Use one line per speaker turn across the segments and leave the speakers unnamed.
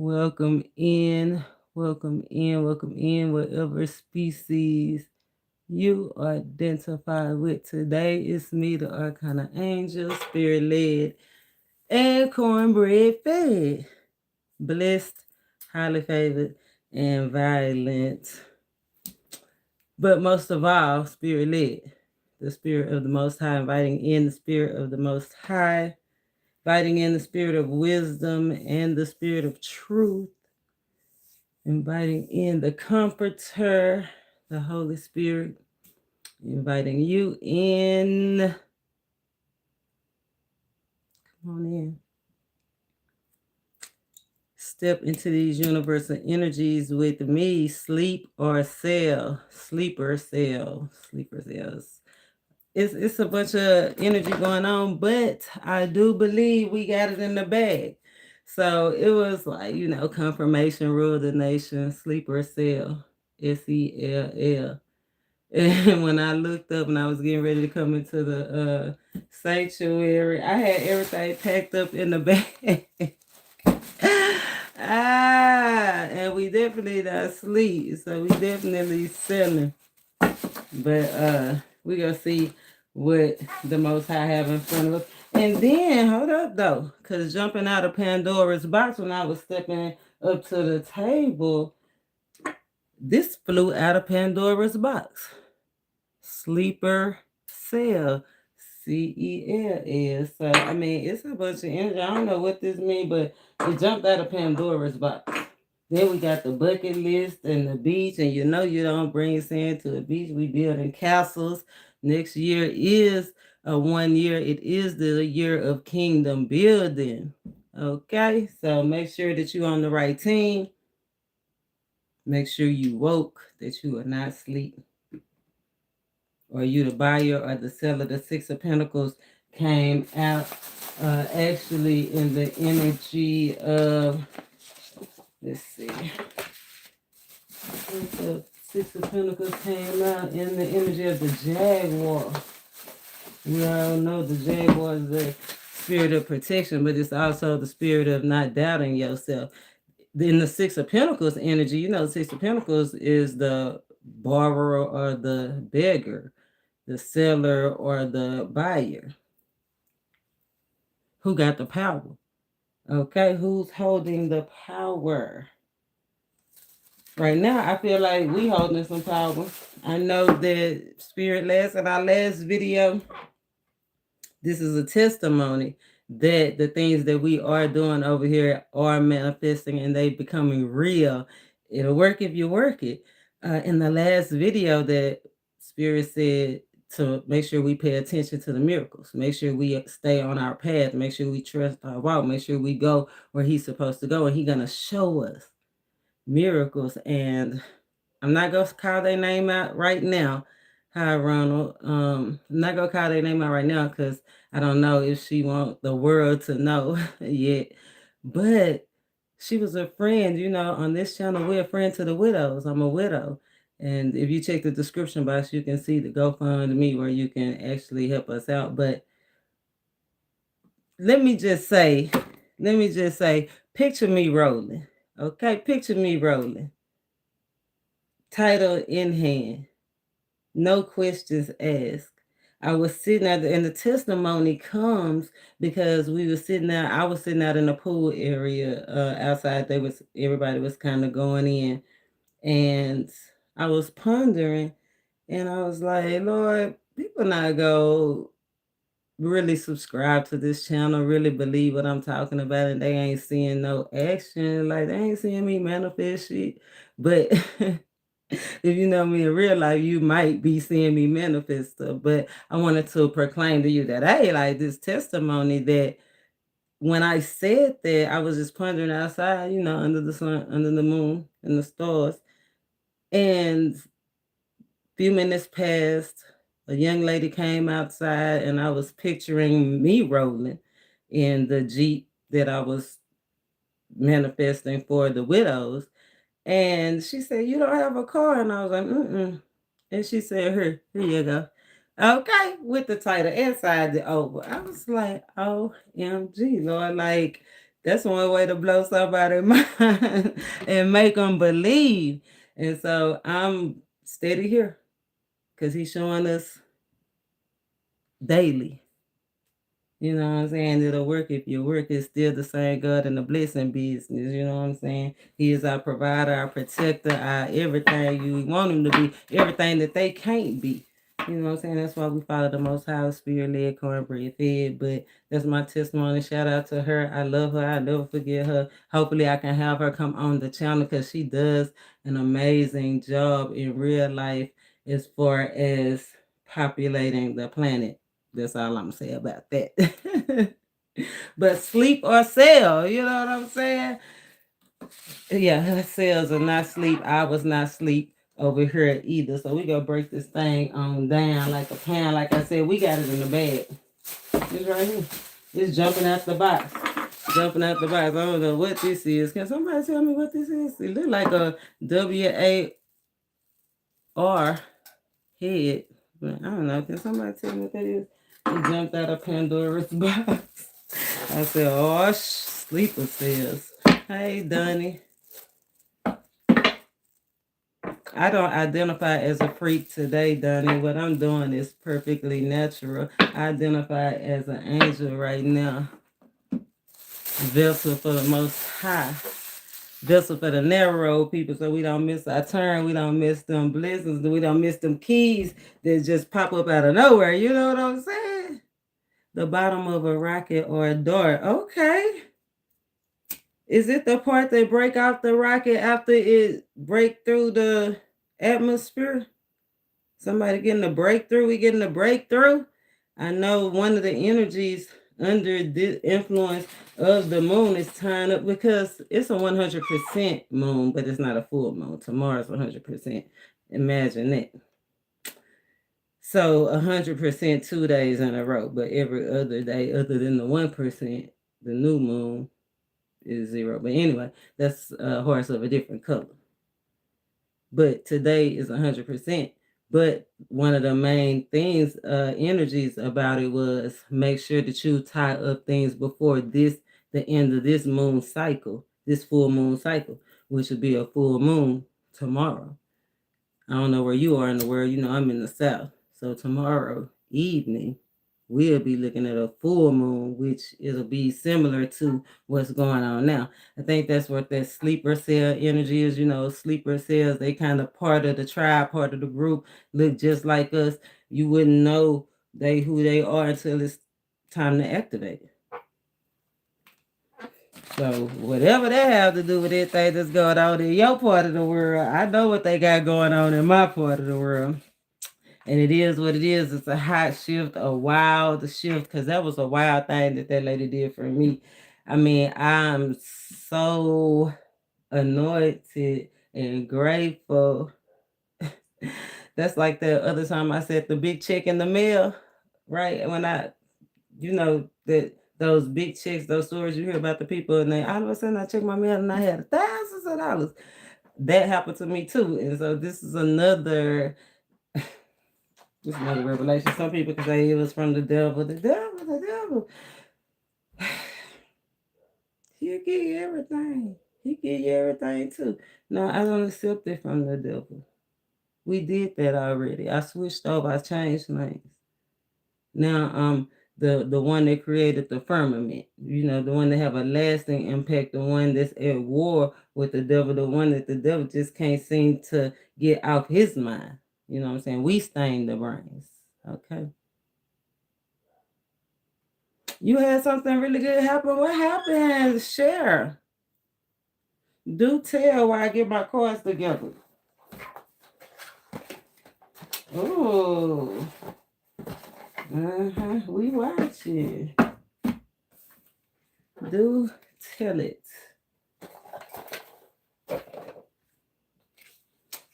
Welcome in, welcome in, welcome in, whatever species you identify with. Today it's me, the Arcana Angel, Spirit led, and cornbread fed. Blessed, highly favored, and violent. But most of all, Spirit led. The Spirit of the Most High, inviting in the Spirit of the Most High, inviting in the Spirit of wisdom and the Spirit of truth, inviting in the Comforter, the Holy Spirit, inviting you in. Come on in. Step into these universal energies with me. Sleep or sell. Sleeper cell. Sleeper cells. It's a bunch of energy going on, but I do believe we got it in the bag. So it was like, confirmation rule the nation, sleeper cell, SELL. And when I looked up and I was getting ready to come into the sanctuary, I had everything packed up in the bag. And we definitely not sleep, so we definitely selling. But we gonna see what the Most High have in front of us. And then hold up though, cause jumping out of Pandora's box when I was stepping up to the table, this flew out of Pandora's box. Sleeper cell. CELL. So I mean it's a bunch of energy. I don't know what this means, but it jumped out of Pandora's box. Then we got the bucket list and the beach, and you don't bring sand to the beach. We building castles. Next year is a 1 year. It is the year of kingdom building. Okay, so make sure that you're on the right team. Make sure you woke, that you are not asleep. Or you the buyer or the seller. The Six of Pentacles came out actually in the energy of, let's see. The Six of Pentacles came out in the energy of the Jaguar. We all know the Jaguar is the spirit of protection, but it's also the spirit of not doubting yourself. In the Six of Pentacles energy, the Six of Pentacles is the borrower or the beggar, the seller or the buyer. Who got the power? Okay, who's holding the power? Right now, I feel like we holding some power. I know that Spirit in our last video, this is a testimony that the things that we are doing over here are manifesting and they becoming real. It'll work if you work it. In the last video that Spirit said to make sure we pay attention to the miracles, make sure we stay on our path, make sure we trust our walk, make sure we go where he's supposed to go, and he's going to show us miracles. And I'm not going to call their name out right now. Hi, Ronald. I'm not going to call their name out right now because I don't know if she want the world to know yet. But she was a friend, on this channel, we're a friend to the widows. I'm a widow. And if you check the description box, you can see the GoFundMe where you can actually help us out. But let me just say, picture me rolling. Okay, picture me rolling. Title in hand. No questions asked. I was sitting out there, and the testimony comes because we were sitting out. I was sitting out in the pool area outside. Everybody was kind of going in, and I was pondering, and I was like, Lord, people not go really subscribe to this channel, really believe what I'm talking about, and they ain't seeing no action. Like they ain't seeing me manifest shit, but. If you know me in real life, you might be seeing me manifest stuff. But I wanted to proclaim to you that, hey, like this testimony that when I said that, I was just pondering outside, under the sun, under the moon, and the stars. And a few minutes passed, a young lady came outside, and I was picturing me rolling in the Jeep that I was manifesting for the widows. And she said, "You don't have a car?" And I was like, "Mm-mm." And she said, here you go. Okay, with the title inside the over. I was like, OMG, Lord, like That's one way to blow somebody's mind and make them believe. And so I'm steady here because he's showing us daily. You know what I'm saying? It'll work if your work is still the same God in the blessing business. You know what I'm saying? He is our provider, our protector, our everything you want him to be, everything that they can't be. You know what I'm saying? That's why we follow the Most High, spirit-led, cornbread fed. But that's my testimony. Shout out to her. I love her. I'll never forget her. Hopefully I can have her come on the channel because she does an amazing job in real life as far as populating the planet. That's all I'm gonna say about that. But sleep or sell, you know what I'm saying? Yeah, her cells are not sleep. I was not sleep over here either. So we gonna break this thing on down like a pan. Like I said, we got it in the bag. It's right here. It's jumping out the box. Jumping out the box. I don't know what this is. Can somebody tell me what this is? It look like a WAR head. But I don't know. Can somebody tell me what that is? It jumped out of Pandora's box. I said, oh, sleeper cells. Hey, Donnie. I don't identify as a freak today, Donnie. What I'm doing is perfectly natural. I identify as an angel right now. Vessel for the Most High. Vessel for the narrow people so we don't miss our turn. We don't miss them blessings. We don't miss them keys that just pop up out of nowhere. You know what I'm saying? The bottom of a rocket or a door. Okay. Is it the part that break off the rocket after it break through the atmosphere? Somebody getting a breakthrough? We getting a breakthrough? I know one of the energies under the influence of the moon is tying up because it's a 100% moon, but it's not a full moon. Tomorrow's 100%. Imagine that. So 100% 2 days in a row, but every other day other than the 1%, the new moon is 0. But anyway, that's a horse of a different color. But today is 100%. But one of the main things, energies about it was make sure that you tie up things before the end of this moon cycle, this full moon cycle, which would be a full moon tomorrow. I don't know where you are in the world. You know, I'm in the South. So tomorrow evening, we'll be looking at a full moon, which it'll be similar to what's going on now. I think that's what that sleeper cell energy is. You know, sleeper cells, they kind of part of the tribe, part of the group, look just like us. You wouldn't know who they are until it's time to activate. So whatever they have to do with anything that's going on in your part of the world, I know what they got going on in my part of the world. And it is what it is. It's a hot shift, a wild shift, because that was a wild thing that lady did for me. I mean, I'm so anointed and grateful. That's like the other time I said the big check in the mail, right? When that those big checks, those stories you hear about the people, and then all of a sudden I checked my mail and I had thousands of dollars. That happened to me too. And so this is another revelation. Some people can say it was from the devil. The devil. He'll give you everything. He give you everything too. No, I don't accept it from the devil. We did that already. I switched over. I changed names. Now the one that created the firmament, the one that have a lasting impact, the one that's at war with the devil, the one that the devil just can't seem to get off his mind. You know what I'm saying? We stain the brains. Okay. You had something really good happen. What happened? Share. Do tell while I get my cards together. Oh. We watch it. Do tell it.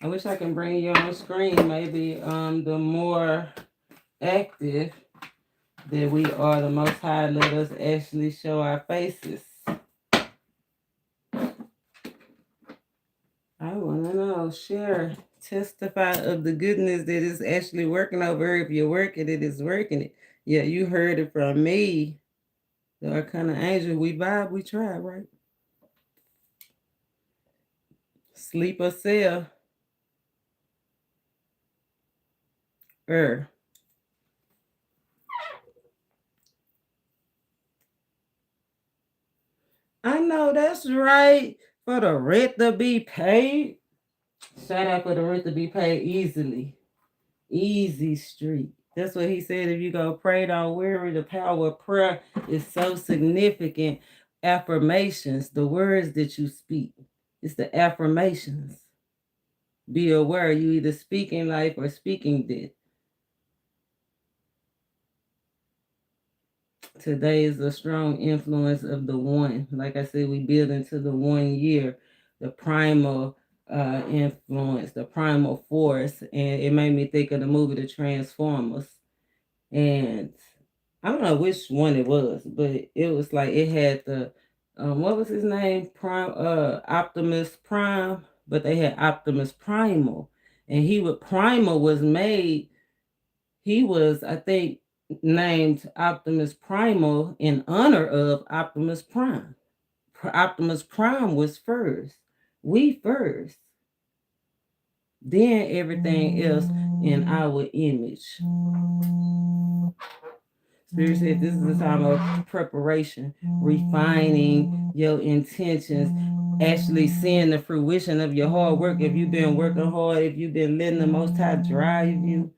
I wish I can bring you on screen. Maybe the more active that we are, the Most High let us actually show our faces. I want to know. Share. Testify of the goodness that is actually working over here. If you're working it, it's working it. Yeah, you heard it from me. The Arcana Angel, we vibe, we try, right? Sleep or sell. Heir. I know that's right. For the rent to be paid. Shout out for the rent to be paid easily. Easy street. That's what he said. If you go pray, don't worry. The power of prayer is so significant. Affirmations, the words that you speak. It's the affirmations. Be aware you either speaking life or speaking death. Today is a strong influence of the one. Like I said, we build into the 1 year, the primal influence, the primal force. And it made me think of the movie The Transformers. And I don't know which one it was, but it was like it had the what was his name? Optimus Prime, but they had Optimus Primal. And Primal was made, he was, I think, named Optimus Primal in honor of Optimus Prime. Optimus Prime was first. We first. Then everything else in our image. Spirit said this is a time of preparation, refining your intentions, actually seeing the fruition of your hard work. If you've been working hard, if you've been letting the Most High drive you,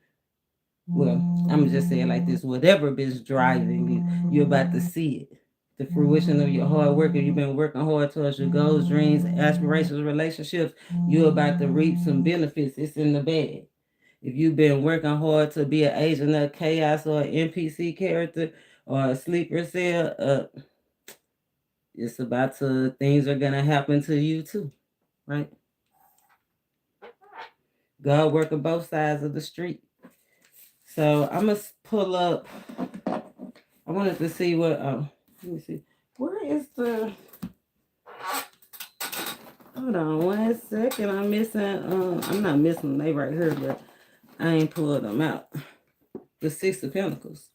well, I'm gonna just say it like this: whatever been driving you, you're about to see it. The fruition of your hard work. If you've been working hard towards your goals, dreams, aspirations, relationships, you're about to reap some benefits. It's in the bag. If you've been working hard to be an agent of chaos or an NPC character or a sleeper cell, it's about to, things are gonna happen to you too, right? God working both sides of the street. So I'm gonna pull up. I wanted to see what. Let me see. Where is the? Hold on 1 second. I'm missing. I'm not missing them. They right here, but I ain't pulled them out. The Six of Pentacles.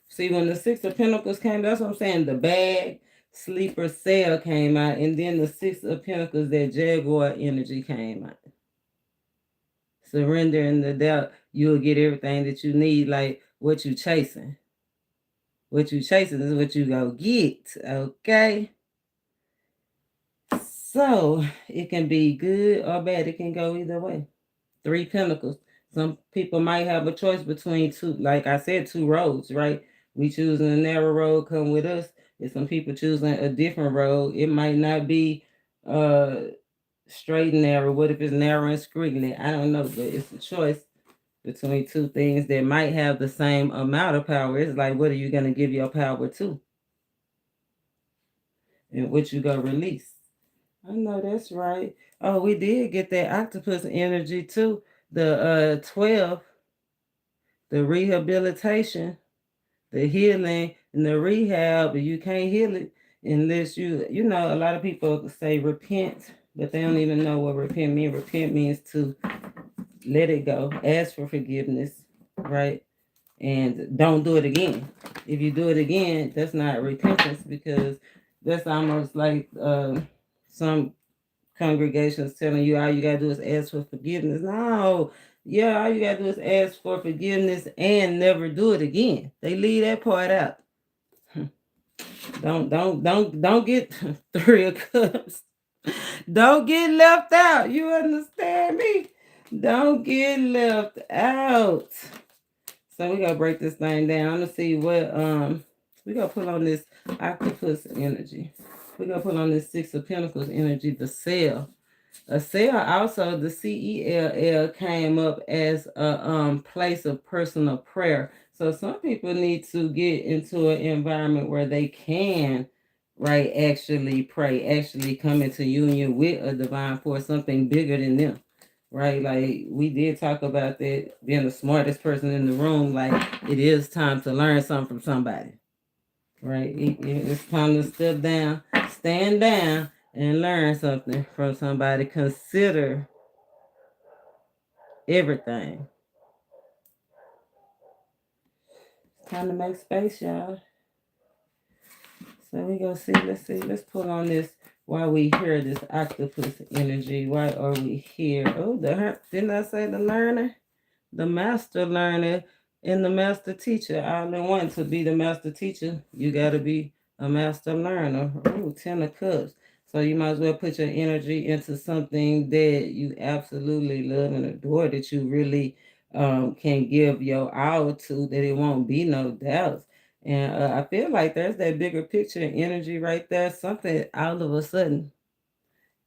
See, when the Six of Pentacles came, that's what I'm saying. The bag, sleeper, cell came out, and then the Six of Pentacles, that Jaguar energy came out. Surrendering the doubt, you'll get everything that you need, like what you chasing. What you chasing is what you go get, okay? So, it can be good or bad. It can go either way. 3 Pentacles. Some people might have a choice between two, like I said, 2 roads, right? We choosing a narrow road, come with us. If some people choosing a different road, it might not be straight and narrow. What if it's narrow and squiggly? I don't know, but it's a choice between 2 things that might have the same amount of power. It's like, what are you going to give your power to? And what you going to release? I know that's right. Oh, we did get that octopus energy too. The 12, the rehabilitation, the healing, and the rehab. You can't heal it unless you know, a lot of people say repent, but they don't even know what repent means. Repent means to let it go, ask for forgiveness, right? And don't do it again. If you do it again, that's not repentance, because that's almost like some congregations telling you all you gotta do is ask for forgiveness. No, yeah, all you gotta do is ask for forgiveness and never do it again. They leave that part out. Don't get 3 of cups. Don't get left out. You understand me? Don't get left out. So we gotta break this thing down. I'm gonna see what we gotta put on this octopus energy. We gotta put on this 6 of Pentacles energy, the cell. A cell, also the CELL, came up as a place of personal prayer. So some people need to get into an environment where they can, right, actually pray, actually come into union with a divine force, something bigger than them. Right, like we did talk about that, being the smartest person in the room. Like, it is time to learn something from somebody. Right, it's time to step down, stand down, and learn something from somebody. Consider everything. It's time to make space, y'all. So we gonna see. Let's put on this. Why we hear this octopus energy? Why are we here? Oh, didn't I say the learner, the master learner, and the master teacher all in one? To be the master teacher, you gotta be a master learner. Oh, 10 of Cups. So you might as well put your energy into something that you absolutely love and adore, that you really can give your all to, that it won't be no doubts. And I feel like there's that bigger picture energy right there. Something all of a sudden,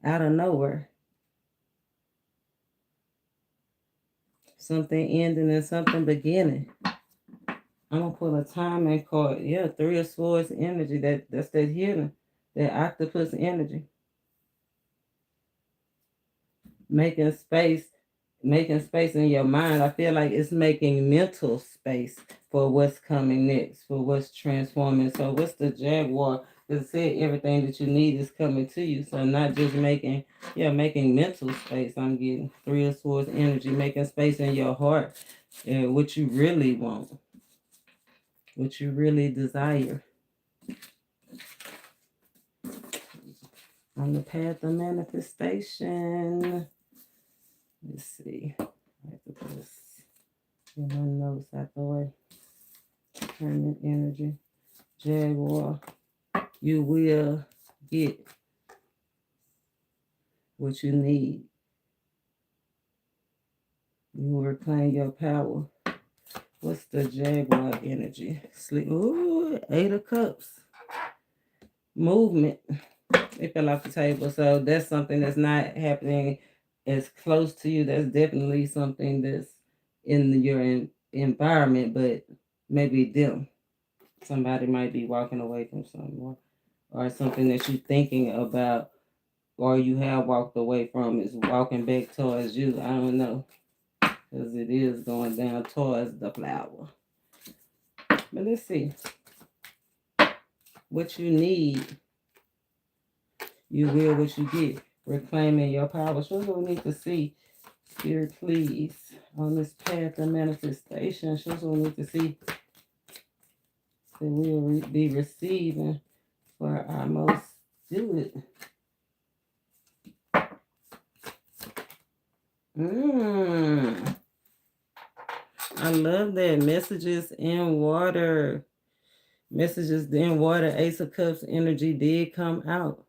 out of nowhere, something ending and something beginning. I'm gonna pull a timing card. Yeah, 3 of Swords energy. That's that healing, that octopus energy. Making space, making space in your mind. I feel like it's making mental space for what's coming next, for what's transforming. So what's the Jaguar? Because it said everything that you need is coming to you. So not just making, making mental space. I'm getting 3 of Swords energy, making space in your heart, what you really want, what you really desire. On the path of manifestation. Let's see. I have to put this, get my notes out the way. Hermit energy. Jaguar. You will get what you need. You will reclaim your power. What's the Jaguar energy? Sleep. Ooh, 8 of Cups. Movement. It fell off the table. So that's something that's not happening as close to you. That's definitely something that's in your environment, but maybe dim. Somebody might be walking away from someone, or something that you're thinking about, or you have walked away from is walking back towards you. I don't know, because it is going down towards the flower. But let's see. What you need, you will what you get. Reclaiming your power. Sure, we need to see. Spirit, please, on this path of manifestation. Sure, we need to see that we will be receiving for our most good. I love that. Messages in water. Messages in water. 8 of Cups energy did come out.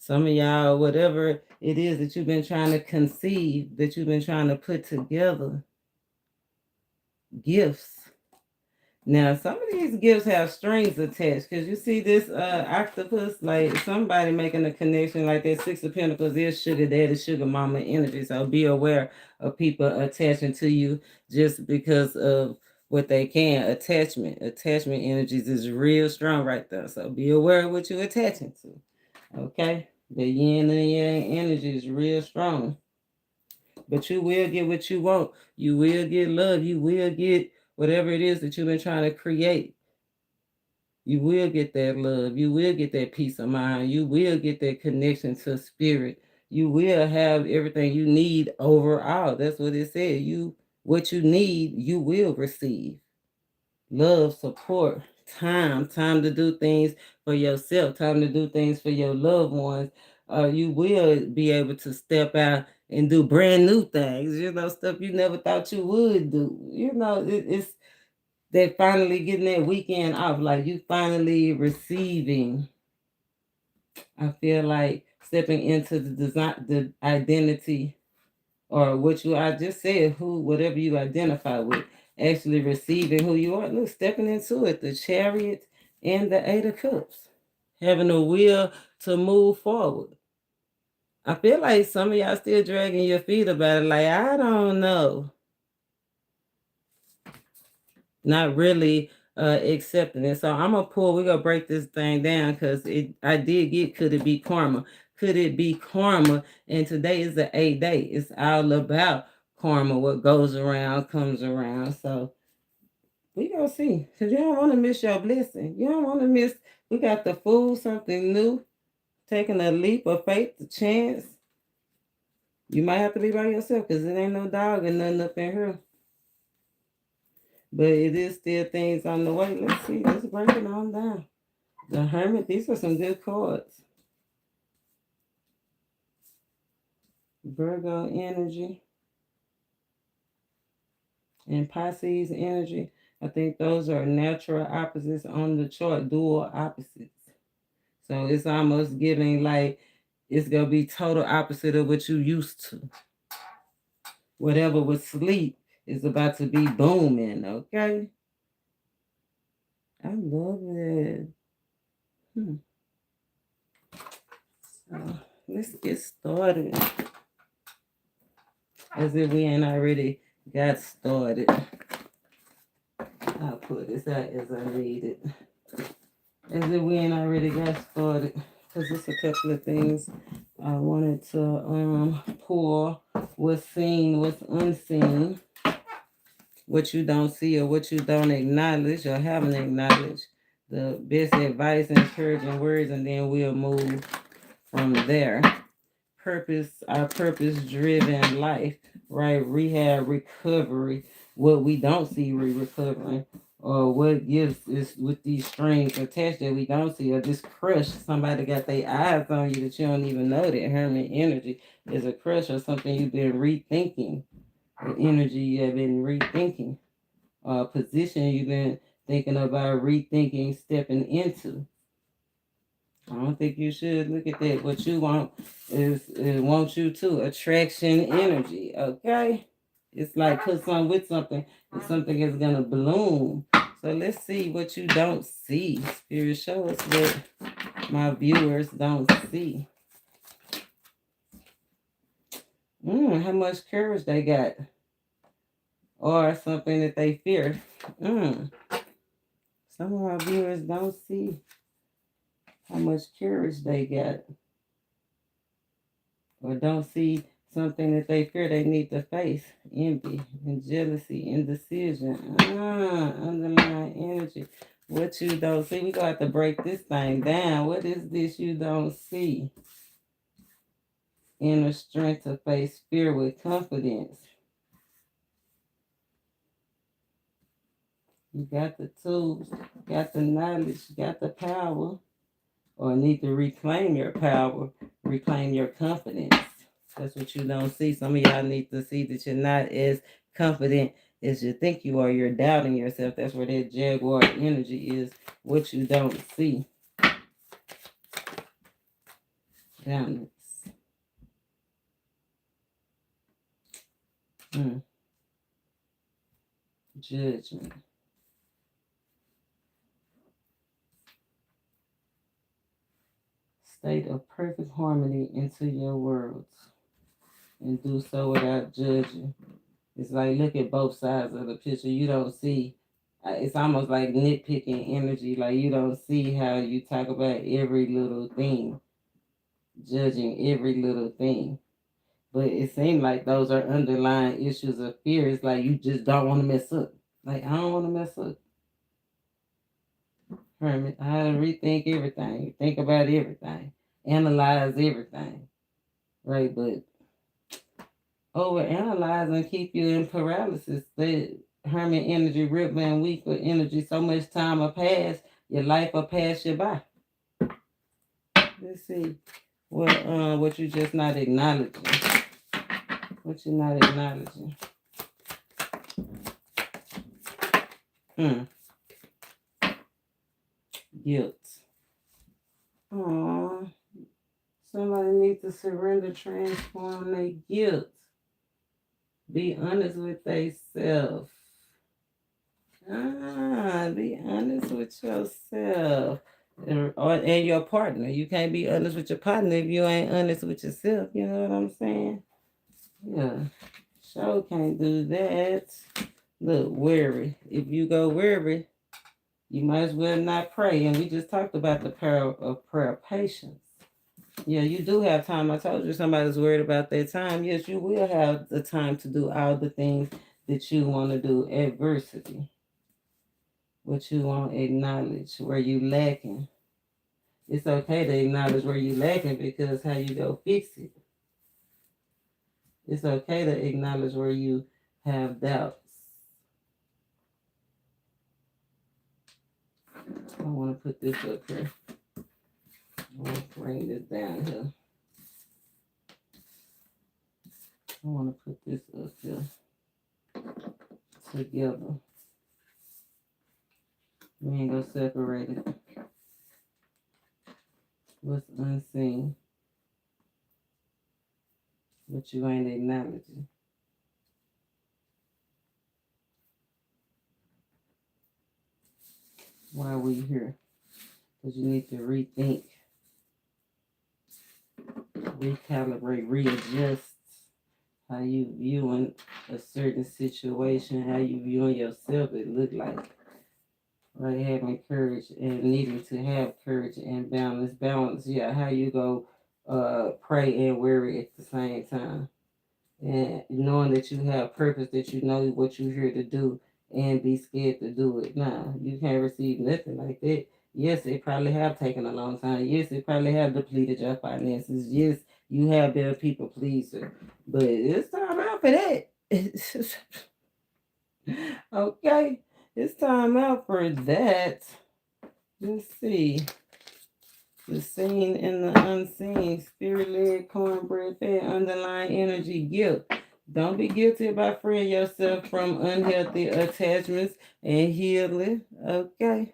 Some of y'all, whatever it is that you've been trying to conceive, that you've been trying to put together, gifts. Now, some of these gifts have strings attached, because you see this octopus, like somebody making a connection, like that 6 of Pentacles is sugar daddy, sugar mama energy. So be aware of people attaching to you just because of what they can. Attachment energies is real strong right there. So be aware of what you're attaching to. Okay? The yin and yang energy is real strong. But you will get what you want. You will get love. You will get whatever it is that you've been trying to create. You will get that love. You will get that peace of mind. You will get that connection to spirit. You will have everything you need overall. That's what it said. What you need, you will receive. Love, support, time to do things for yourself, time to do things for your loved ones. You will be able to step out and do brand new things, stuff you never thought you would do. It's that finally getting that weekend off, like you finally receiving. I feel like stepping into the design, the identity, or I just said, whatever you identify with, actually receiving who you are. Look, stepping into it, the Chariot and the 8 of Cups, having a will to move forward. I feel like some of y'all still dragging your feet about it, like, I don't know. Not really accepting it. So I'm we're gonna break this thing down, because I did get, could it be karma? Could it be karma? And today is the 8th day. It's all about karma. What goes around comes around. So we gonna see. Because you don't want to miss your blessing. You don't want to miss, we got the Fool, something new, taking a leap of faith, the chance. You might have to be by yourself, because it ain't no dog and nothing up in here. But it is still things on the way. Let's see. Let's break it on down. The Hermit, these are some good cards. Virgo energy and Pisces energy. I think those are natural opposites on the chart, dual opposites. So it's almost giving like it's going to be total opposite of what you used to. Whatever was sleep is about to be booming, okay? I love it. So let's get started. As if we ain't already got started. I'll put this out as I read it. As if we ain't already got started. Because there's a couple of things I wanted to pull. What's seen, what's unseen. What you don't see or what you don't acknowledge or haven't acknowledged. The best advice, encouraging words, and then we'll move from there. Purpose, our purpose-driven life, right? Rehab, recovery, what we don't see we recovering, or what gives is with these strings attached that we don't see, or this crush, somebody got their eyes on you that you don't even know that Hermit energy is a crush or something you've been rethinking, the energy you have been rethinking, position you've been thinking about rethinking, stepping into. I don't think you should look at that. What you want is it wants you to attraction energy. Okay, it's like put something with something, and something is gonna bloom. So let's see what you don't see. Spirit, show us what my viewers don't see. How much courage they got, or something that they fear. Some of our viewers don't see how much courage they got, or don't see something that they fear they need to face. Envy and jealousy, indecision. Underlying energy. What you don't see. We're going to have to break this thing down. What is this you don't see? Inner strength to face fear with confidence. You got the tools, got the knowledge, got the power, or need to reclaim your power, reclaim your confidence. That's what you don't see. Some of y'all need to see that you're not as confident as you think you are. You're doubting yourself. That's where that Jaguar energy is. What you don't see. Balance. Judgment. State of perfect harmony into your worlds. And do so without judging. It's like look at both sides of the picture. You don't see. It's almost like nitpicking energy. Like you don't see how you talk about every little thing, judging every little thing. But it seems like those are underlying issues of fear. It's like you just don't want to mess up. Like I don't want to mess up. Hermit, I rethink everything, think about everything, analyze everything, right? But overanalyze and keep you in paralysis. The Hermit energy, rip man weak with energy. So much time will pass, your life will pass you by. Let's see what you just not acknowledging. What you not acknowledging. Guilt. Somebody needs to surrender, transform their guilt. Be honest with themselves. Be honest with yourself. And your partner. You can't be honest with your partner if you ain't honest with yourself. You know what I'm saying? Yeah. Sure can't do that. Look, worry. If you go worry, you might as well not pray. And we just talked about the power of prayer, patience. Yeah, you do have time. I told you somebody's worried about their time. Yes, you will have the time to do all the things that you want to do. Adversity. What you want to acknowledge, where you lacking. It's okay to acknowledge where you lacking because how you go fix it. It's okay to acknowledge where you have doubts. I want to put this up here. I want to bring this down here. I want to put this up here together. We ain't gonna separate it. What's unseen? What you ain't acknowledging. Why are we here? Because you need to rethink, recalibrate, readjust how you viewing a certain situation, how you viewing yourself. It look like, right? Having courage and needing to have courage and balance. Balance, yeah. How you go pray and worry at the same time, and knowing that you have purpose, that you know what you're here to do, and be scared to do it. Nah, you can't receive nothing like that. Yes, it probably have taken a long time. Yes, it probably have depleted your finances. Yes, you have been a people pleaser, but it's time out for that. Okay, it's time out for that. Let's see. The seen and the unseen, spirit-led, cornbread fed, underlying energy, guilt. Don't be guilty about freeing yourself from unhealthy attachments and healing. Okay.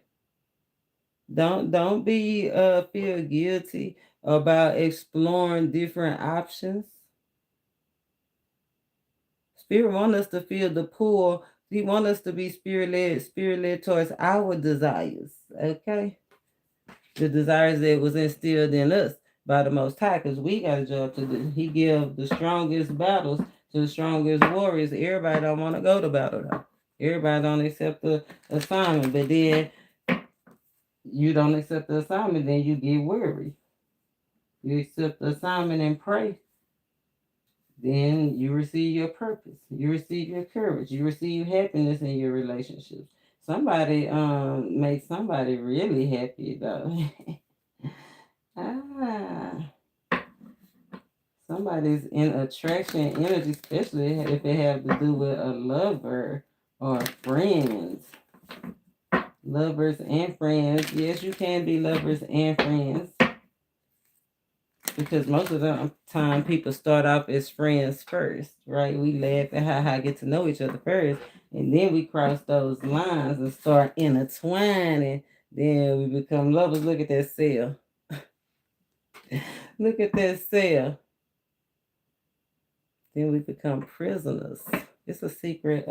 Don't be feel guilty about exploring different options. Spirit want us to feel the pull. He want us to be spirit-led towards our desires. Okay. The desires that was instilled in us by the Most High, because we got a job to do. He give the strongest battles to the strongest warriors. Everybody don't want to go to battle though. Everybody don't accept the assignment, but then you don't accept the assignment, then you get worried. You accept the assignment and pray, then you receive your purpose. You receive your courage. You receive happiness in your relationships. Somebody makes somebody really happy though. Ah. Somebody's in attraction energy, especially if it have to do with a lover or friends. Lovers and friends. Yes, you can be lovers and friends. Because most of the time people start off as friends first, right? We laugh at how get to know each other first. And then we cross those lines and start intertwining. Then we become lovers. Look at that cell. Look at that cell. Then we become prisoners. It's a secret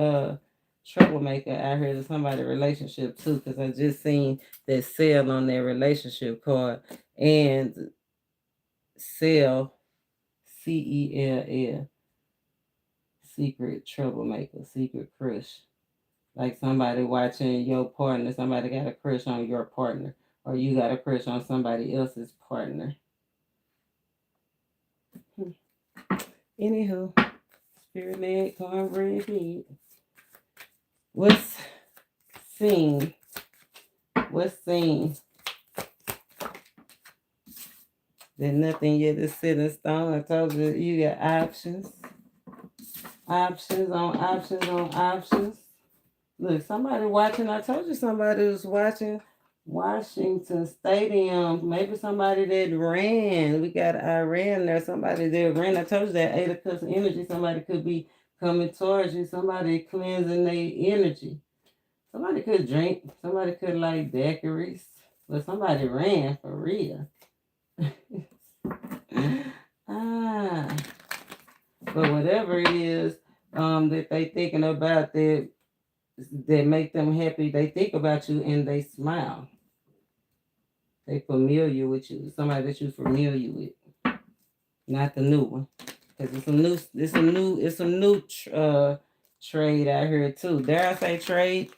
troublemaker out here to somebody's relationship too, because I just seen that sale on their relationship card. And sale, CELL, secret troublemaker, secret crush. Like somebody watching your partner, somebody got a crush on your partner, or you got a crush on somebody else's partner. Anywho, spirit-led, cornbread feed. What's seen? What's seen? That nothing yet is set in stone. I told you, you got options. Options on options on options. Look, somebody watching. I told you somebody was watching Washington Stadium. Maybe somebody that ran. We got Iran there. Somebody that ran. I told you that 8 of Cups energy. Somebody could be coming towards you. Somebody cleansing their energy. Somebody could drink. Somebody could like daiquiris. But somebody ran for real. But whatever it is that they thinking about that make them happy, they think about you and they smile. They familiar with you. Somebody that you familiar with. Not the new one. Because it's a new trade out here too. Dare I say trade?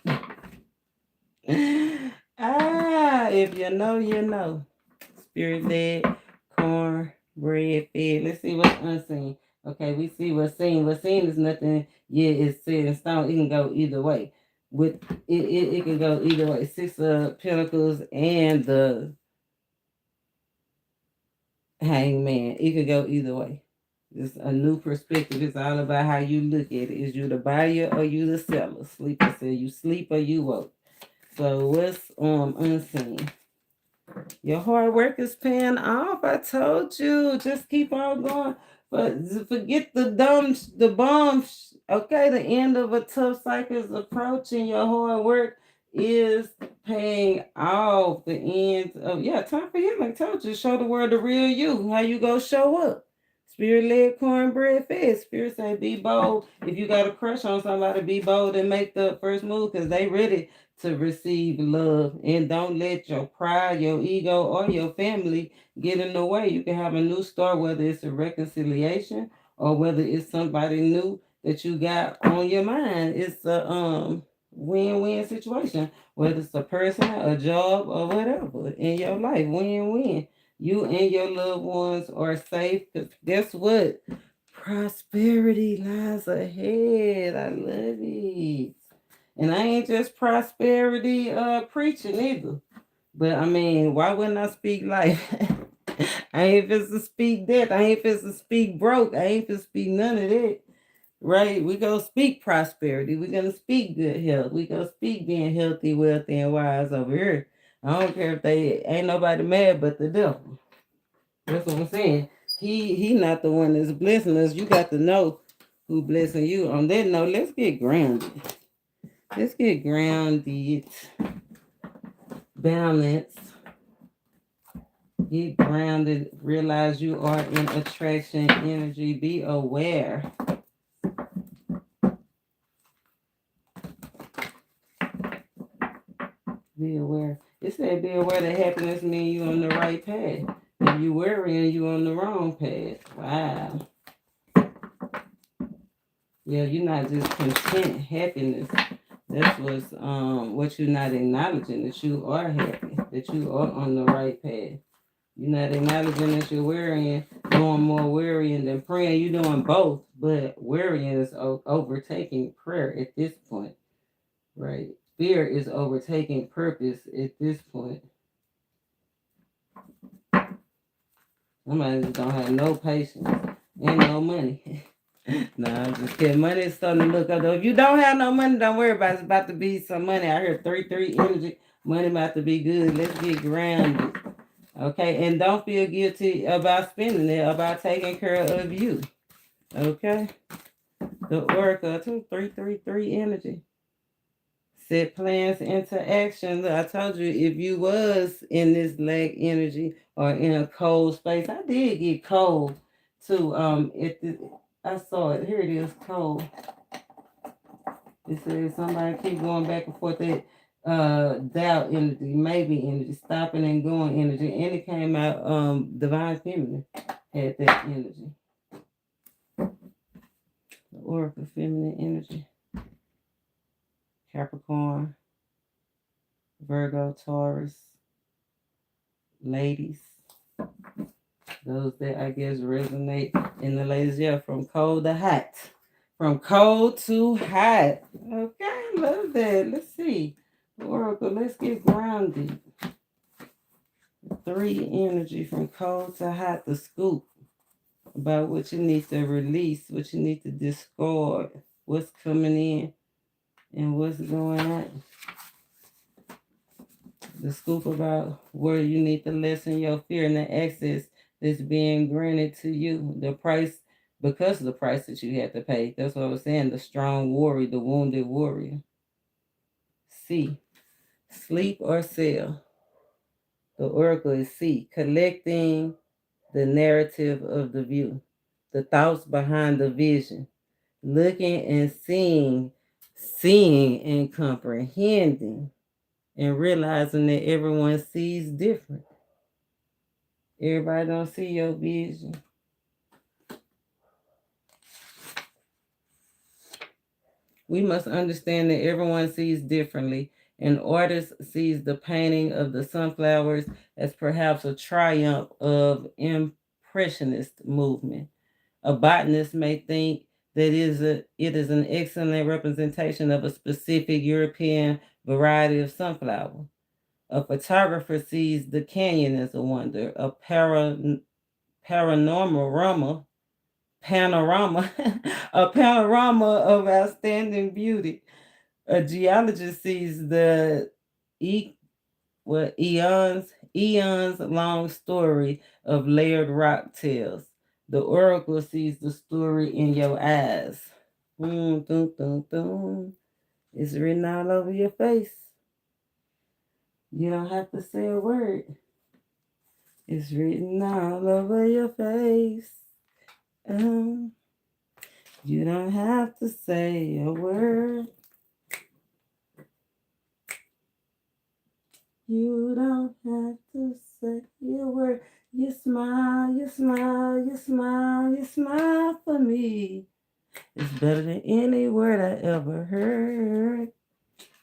If you know, you know. Spirit-led, cornbread fed. Let's see what's unseen. Okay, we see what's seen. What's seen is nothing yet it's set in stone. It can go either way. With it can go either way. 6 of Pentacles and the Hangman. It could go either way. It's a new perspective. It's all about how you look at it. Is you the buyer or you the seller? Sleeper said you sleep or you woke. So what's unseen? Your hard work is paying off. I told you. Just keep on going. But forget the bumps. Okay, the end of a tough cycle is approaching. Your hard work is paying off. The end of time for you. Like I told you, show the world the real you. How you go show up? Spirit led cornbread fed. Spirit say be bold. If you got a crush on somebody, be bold and make the first move because they ready to receive love. And don't let your pride, your ego, or your family get in the way. You can have a new start, whether it's a reconciliation or whether it's somebody new that you got on your mind. It's a win-win situation, whether it's a person, a job, or whatever in your life. Win-win. You and your loved ones are safe. Because guess what? Prosperity lies ahead. I love it. And I ain't just prosperity preaching either. But I mean, why wouldn't I speak life? I ain't supposed to speak death. I ain't supposed to speak broke. I ain't supposed to speak none of that. Right? We gonna speak prosperity. We gonna speak good health. We gonna speak being healthy, wealthy, and wise over here. I don't care if they ain't nobody mad but the devil. That's what I'm saying. He not the one that's blessing us. You got to know who blessing you. On that note, let's get grounded. Let's get grounded. Balance. Get grounded. Realize you are in attraction energy. Be aware. Be aware. It said be aware that happiness means you on the right path. If you worrying, you on the wrong path. Wow. Yeah, you're not just content happiness. That's what you're not acknowledging, that you are happy, that you are on the right path. You're not acknowledging that you're worrying, doing more worrying than praying. You're doing both, but worrying is overtaking prayer at this point, right? Fear is overtaking purpose at this point. Somebody just don't have no patience and no money. Nah, I'm just kidding. Money is starting to look up though. If you don't have no money, don't worry about it. It's about to be some money. I heard 3-3 energy. Money about to be good. Let's get grounded. Okay, and don't feel guilty about spending it, about taking care of you. Okay? The Oracle, 3-3-3 energy. Set plans into action. I told you if you was in this lack energy or in a cold space, I did get cold too. I saw it. Here it is, cold. It says somebody keep going back and forth. That doubt energy, maybe energy, stopping and going energy, and it came out divine feminine had that energy. The Oracle feminine energy. Capricorn, Virgo, Taurus, ladies. Those that I guess resonate in the ladies, yeah, from cold to hot. From cold to hot. Okay, love that. Let's see. Oracle, let's get grounded. 3 energy from cold to hot, the scoop about what you need to release, what you need to discard, what's coming in and what's going on. The scoop about where you need to lessen your fear and the access that's being granted to you. The price, because of the price that you had to pay. That's what I was saying. The strong warrior, the wounded warrior. C, sleep or sell. The Oracle is C, collecting the narrative of the view, the thoughts behind the vision, looking and seeing and comprehending, and realizing that everyone sees different. Everybody don't see your vision. We must understand that everyone sees differently. An artist sees the painting of the sunflowers as perhaps a triumph of impressionist movement. A botanist may think that it is an excellent representation of a specific European variety of sunflower. A photographer sees the canyon as a wonder, a panorama, a panorama of outstanding beauty. A geologist sees the eons long story of layered rock tales. The oracle sees the story in your eyes. Dun, dun, dun. It's written all over your face. You don't have to say a word. It's written all over your face. You don't have to say a word. You don't have to say a word. You smile, you smile, you smile, you smile for me. It's better than any word I ever heard.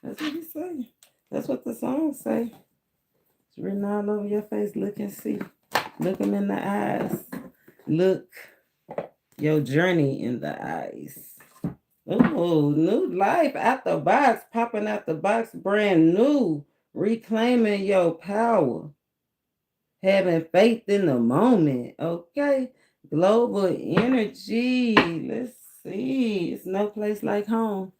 That's what he say. That's what the song say. It's written all over your face. Look and see. Look them in the eyes. Look your journey in the eyes. Oh, new life out the box, popping out the box, brand new, reclaiming your power, having faith in the moment. Okay, global energy. Let's see. It's no place like home.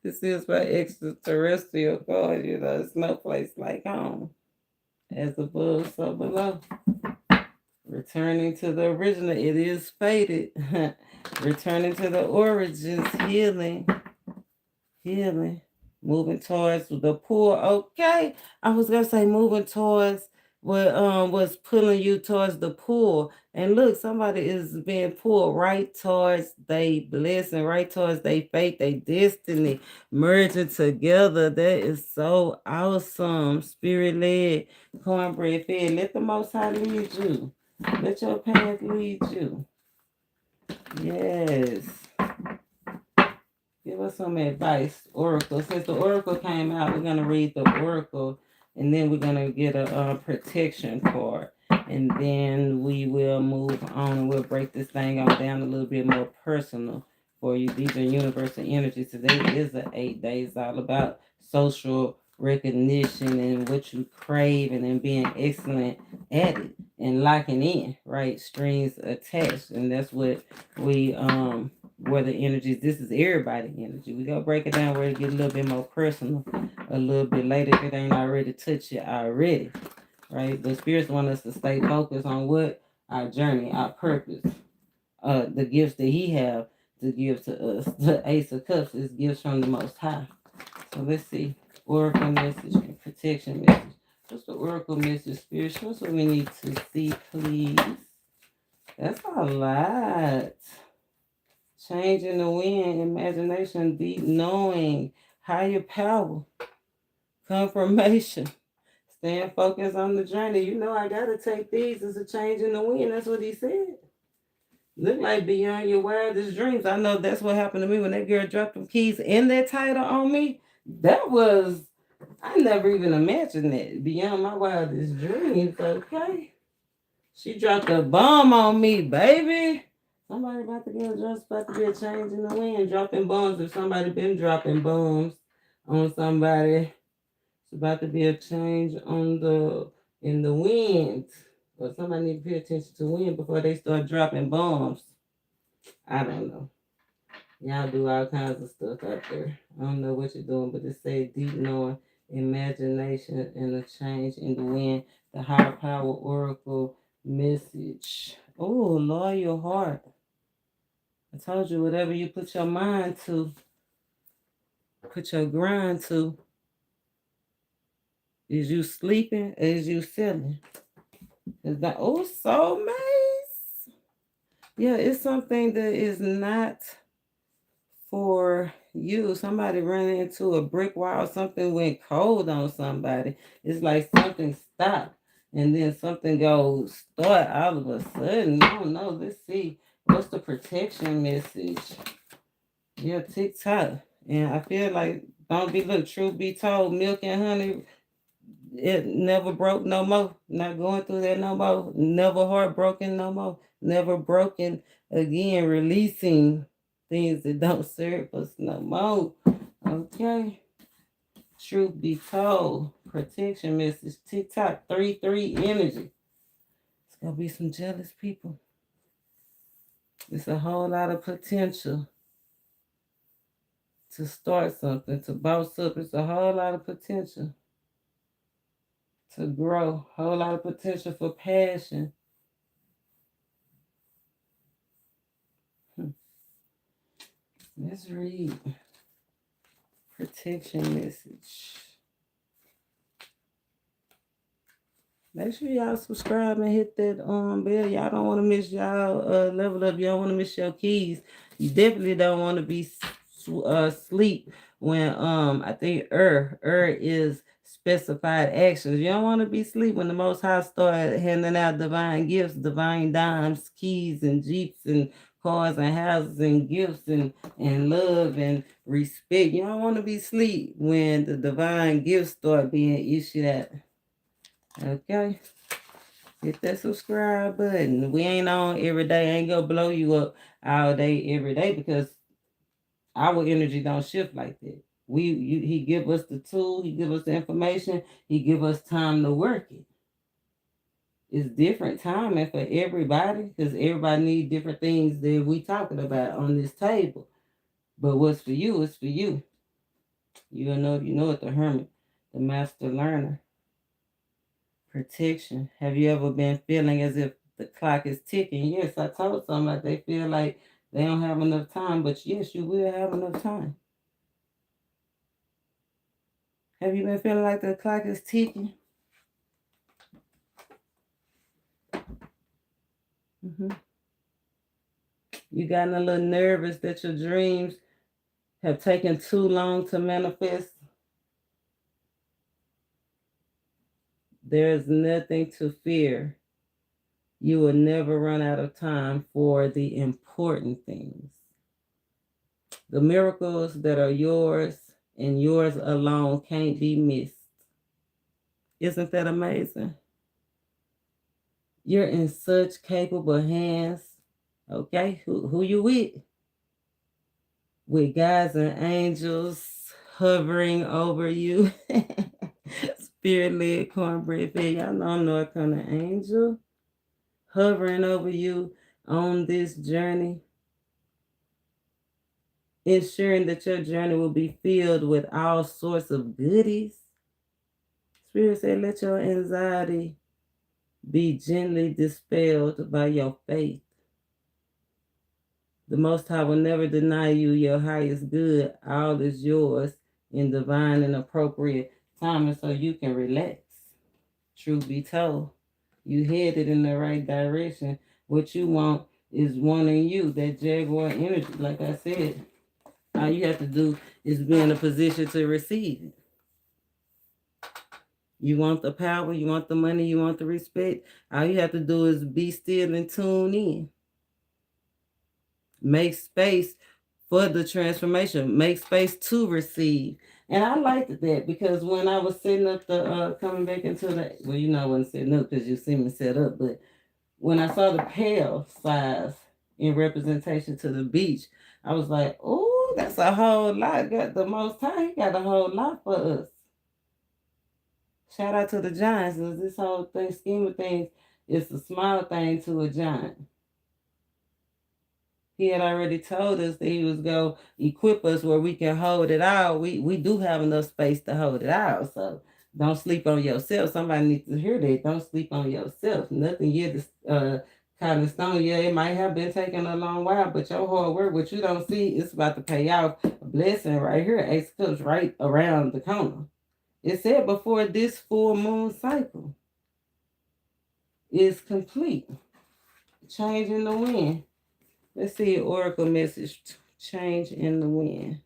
This is for extraterrestrial card. It's no place like home. As above, so below. Returning to the original, it is fated. Returning to the origins, healing, moving towards the poor. Okay, I was gonna say moving towards what was pulling you towards the poor. And look, somebody is being pulled right towards they blessing, right towards they faith, they destiny, merging together. That is so awesome. Spirit led, cornbread fed. Let the Most High lead you. Let your path lead you. Yes. Give us some advice, Oracle. Since the Oracle came out, we're going to read the Oracle, and then we're going to get a protection card. And then we will move on, and we'll break this thing on down a little bit more personal for you. These are universal energies. Today is an 8 days all about social recognition and what you crave and then being excellent at it and locking in, right? Strings attached. And that's what we where the energies, this is everybody energy. We gonna break it down where it get a little bit more personal a little bit later if it ain't already touched you already. Right? The spirits want us to stay focused on what our journey, our purpose, the gifts that he have to give to us. The Ace of Cups is gifts from the Most High. So let's see. Oracle message and protection message. What's the oracle message, spirits? What's what we need to see, please? That's a lot. Changing the wind, imagination, deep knowing, higher power, confirmation, staying focused on the journey. You know, I gotta take these as a change in the wind. That's what he said. Look like beyond your wildest dreams. I know that's what happened to me when that girl dropped them keys and that title on me. That was, I never even imagined that. Beyond my wildest dreams, okay? She dropped a bomb on me, baby. Somebody about to get just about to be a change in the wind, dropping bombs. If somebody been dropping bombs on somebody, it's about to be a change in the wind. But somebody need to pay attention to wind before they start dropping bombs. I don't know. Y'all do all kinds of stuff out there. I don't know what you're doing, but it say deep knowing, imagination, and a change in the wind. The higher power oracle message. Oh, loyal heart. I told you, whatever you put your mind to, put your grind to, is you sleeping, is you selling? Is that, oh, soulmates? Yeah, it's something that is not for you. Somebody running into a brick wall, something went cold on somebody. It's like something stopped and then something goes start all of a sudden. I don't know. Let's see. What's the protection message? Yeah, TikTok. And I feel like, don't be, look, truth be told, milk and honey, it never broke no more. Not going through that no more. Never heartbroken no more. Never broken again. Releasing things that don't serve us no more. Okay. Truth be told. Protection message. TikTok 3-3 energy. It's gonna be some jealous people. It's a whole lot of potential to start something, to boss up. It's a whole lot of potential to grow, whole lot of potential for passion. Let's read protection message. Make sure y'all subscribe and hit that bell. Y'all don't want to miss y'all level up. You don't want to miss your keys. You definitely don't want to be sleep when I think is specified actions. You don't want to be sleep when the Most High started handing out divine gifts, divine dimes, keys, and jeeps, and cars, and houses, and gifts, and love, and respect. You don't want to be sleep when the divine gifts start being issued out. Okay. Hit that subscribe button. We ain't on every day. I ain't gonna blow you up all day, every day, because our energy don't shift like that. He give us the tool, he give us the information, he give us time to work it. It's different timing for everybody, because everybody needs different things that we talking about on this table. But what's for you is for you. You know it, the hermit, the master learner. Protection. Have you ever been feeling as if the clock is ticking? Yes, I told somebody they feel like they don't have enough time, but yes, you will have enough time. Have you been feeling like the clock is ticking? You gotten a little nervous that your dreams have taken too long to manifest? There is nothing to fear. You will never run out of time for the important things. The miracles that are yours and yours alone can't be missed. Isn't that amazing? You're in such capable hands. Okay, who you with? With guides and angels hovering over you. Spirit-led cornbread fed. Y'all know I'm no kind of angel. Hovering over you on this journey. Ensuring that your journey will be filled with all sorts of goodies. Spirit said, let your anxiety be gently dispelled by your faith. The Most High will never deny you your highest good. All is yours in divine and appropriate timing, so you can relax. Truth be told, you headed in the right direction. What you want is wanting you, that Jaguar energy. Like I said, all you have to do is be in a position to receive it. You want the power, you want the money, you want the respect. All you have to do is be still and tune in. Make space for the transformation. Make space to receive. And I liked that because when I was setting up the coming back into the, well, you know, I wasn't setting up because you see me set up, but when I saw the pail size in representation to the beach, I was like, oh, that's a whole lot. Got the Most High, he got a whole lot for us. Shout out to the giants, because this whole thing, scheme of things, is a small thing to a giant. He had already told us that he was going to equip us where we can hold it out. We do have enough space to hold it out. So don't sleep on yourself. Somebody needs to hear that. Don't sleep on yourself. Nothing yet is kind of stone. Yeah, it might have been taking a long while, but your hard work, what you don't see, it's about to pay off. A blessing right here. Ace of Cups right around the corner. It said before this full moon cycle is complete. Change in the wind. Let's see, oracle message, change in the wind.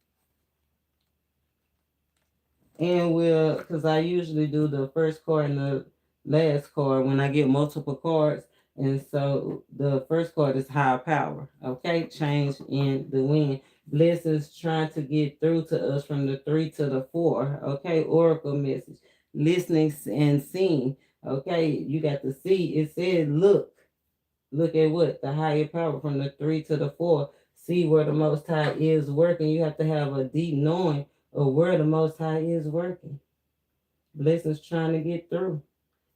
And we'll, because I usually do the first card and the last card when I get multiple cards. And so the first card is high power. Okay, change in the wind. Blessings trying to get through to us from the 3 to the 4. Okay, oracle message. Listening and seeing. Okay, you got to see. It said, look. Look at what? The higher power from the 3 to the 4. See where the Most High is working. You have to have a deep knowing of where the Most High is working. Blessings trying to get through.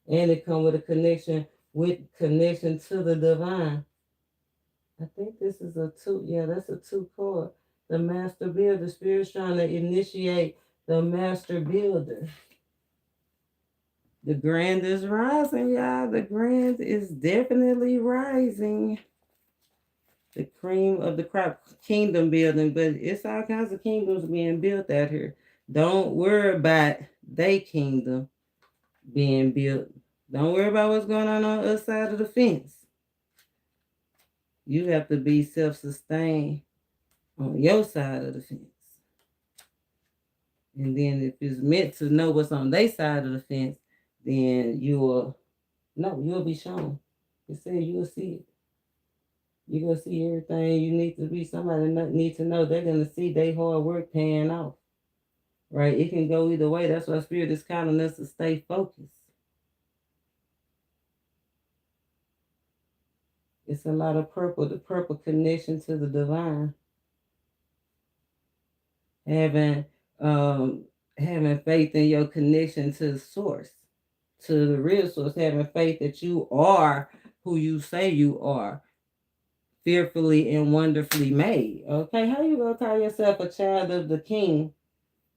And it come with a connection to the divine. I think this is a 2. Yeah, that's a 2 card. The master builder. Spirit's trying to initiate the master builder. The grand is rising, y'all. The grand is definitely rising. The cream of the crop, kingdom building, but it's all kinds of kingdoms being built out here. Don't worry about they kingdom being built. Don't worry about what's going on the other side of the fence. You have to be self-sustained on your side of the fence. And then if it's meant to know what's on their side of the fence, then you'll be shown. It said you'll see it. You're going to see everything you need to be. Somebody need to know they're going to see their hard work paying off. Right? It can go either way. That's why Spirit is calling us to stay focused. It's a lot of purple. The purple connection to the divine. Having faith in your connection to the source, to the real source. Having faith that you are who you say you are. Fearfully and wonderfully made. Okay, how you gonna call yourself a child of the king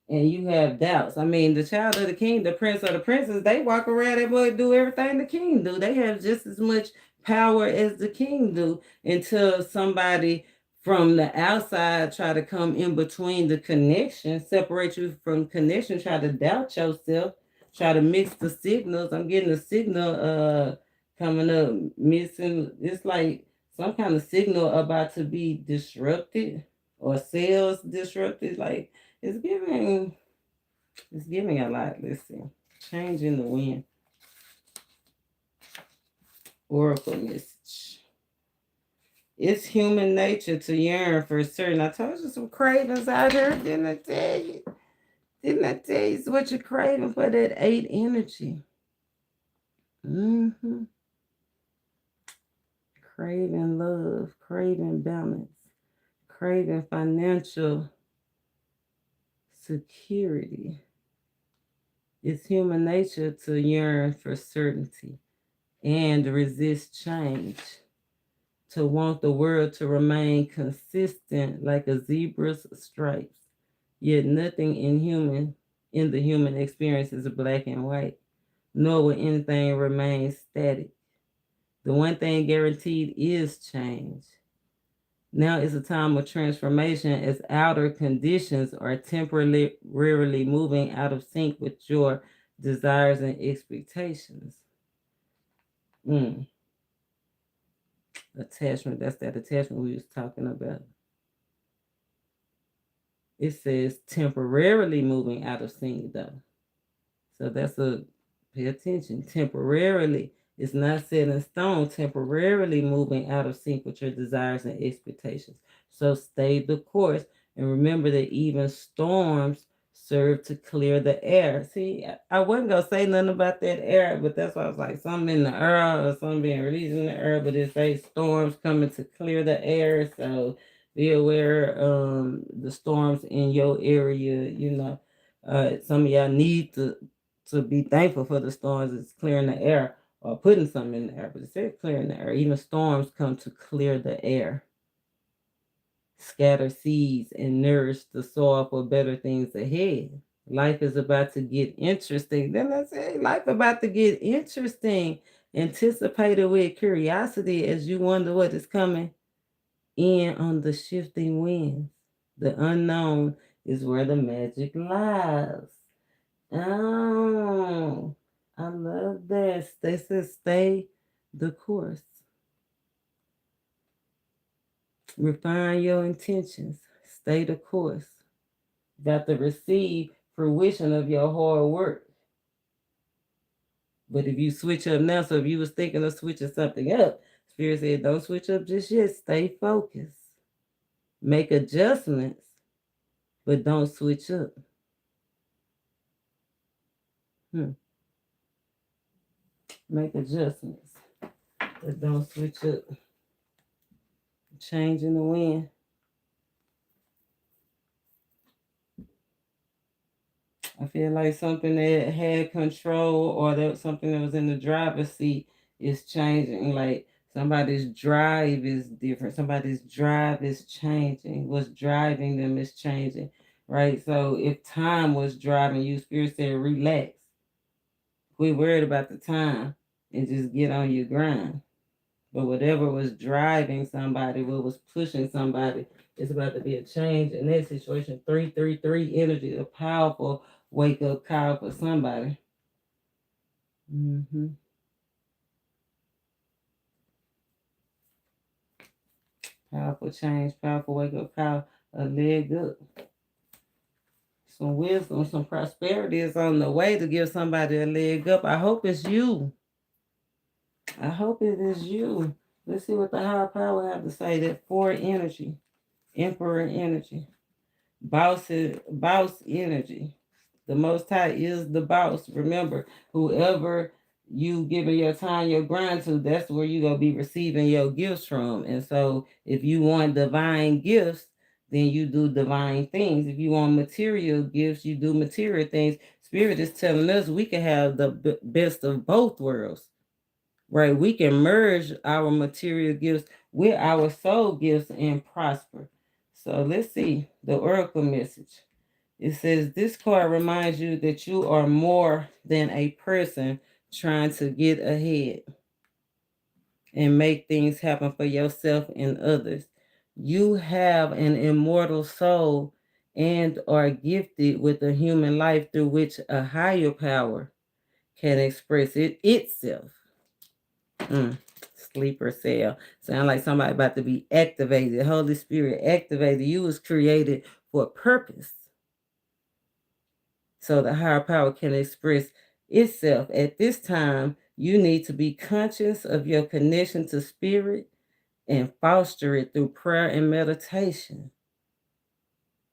and you have doubts? I mean, the child of the king, the prince or the princess, they walk around and do everything the king do. They have just as much power as the king do until somebody from the outside try to come in between the connection, separate you from connection, try to doubt yourself, try to mix the signals. I'm getting a signal coming up missing. It's like some kind of signal about to be disrupted or cells disrupted. Like it's giving a lot. Let's see. Change in the wind. Oracle message. It's human nature to yearn for certain. I told you some cravings out here. Didn't I tell you? Didn't I tell you what you're craving for that 8 energy? Craving love, craving balance, craving financial security. It's human nature to yearn for certainty and resist change, to want the world to remain consistent like a zebra's stripes. Yet nothing in the human experience is black and white, nor will anything remain static. The one thing guaranteed is change. Now is a time of transformation as outer conditions are temporarily moving out of sync with your desires and expectations. Attachment, that's that attachment we was talking about. It says temporarily moving out of sync though. So pay attention, temporarily. It's not set in stone, temporarily moving out of sync with your desires and expectations. So stay the course and remember that even storms serve to clear the air. See, I wasn't going to say nothing about that air, but that's why I was like, something in the air or something being released in the air, but it says storms coming to clear the air. So be aware the storms in your area, some of y'all need to be thankful for the storms. It's clearing the air or putting something in the air, but it said clearing the air. Even storms come to clear the air, scatter seeds, and nourish the soil for better things ahead. Life is about to get interesting. Then I say life about to get interesting. Anticipate it with curiosity as you wonder what is coming in on the shifting winds. The unknown is where the magic lies. Oh, I love that. They said stay the course. Refine your intentions. Stay the course. Got to receive fruition of your hard work. But if you switch up now, so if you was thinking of switching something up, Spirit said don't switch up just yet. Stay focused. Make adjustments, but don't switch up. Make adjustments, but don't switch up. Change in the wind. I feel like something that had control or that something that was in the driver's seat is changing. Like Somebody's drive is different. Somebody's drive is changing. What's driving them is changing, right? So if time was driving you, Spirit said, relax. Quit worried about the time and just get on your grind. But whatever was driving somebody, what was pushing somebody, it's about to be a change in that situation. 333 energy, a powerful wake up call for somebody. Mm-hmm. Powerful change, powerful wake up call, a leg up. Some wisdom, some prosperity is on the way to give somebody a leg up. I hope it's you. I hope it is you. Let's see what the higher power have to say. That 4 energy, emperor energy, boss energy. The Most High is the boss. Remember, whoever you giving your time, your grind to, that's where you gonna be receiving your gifts from. And so, if you want divine gifts, then you do divine things. If you want material gifts, you do material things. Spirit is telling us we can have the best of both worlds, right? We can merge our material gifts with our soul gifts and prosper. So let's see the oracle message. It says, this card reminds you that you are more than a person trying to get ahead and make things happen for yourself and others. You have an immortal soul and are gifted with a human life through which a higher power can express it itself. Sleeper cell. Sound like somebody about to be activated. Holy Spirit activated. You was created for a purpose. So the higher power can express itself. At this time, you need to be conscious of your connection to spirit and foster it through prayer and meditation.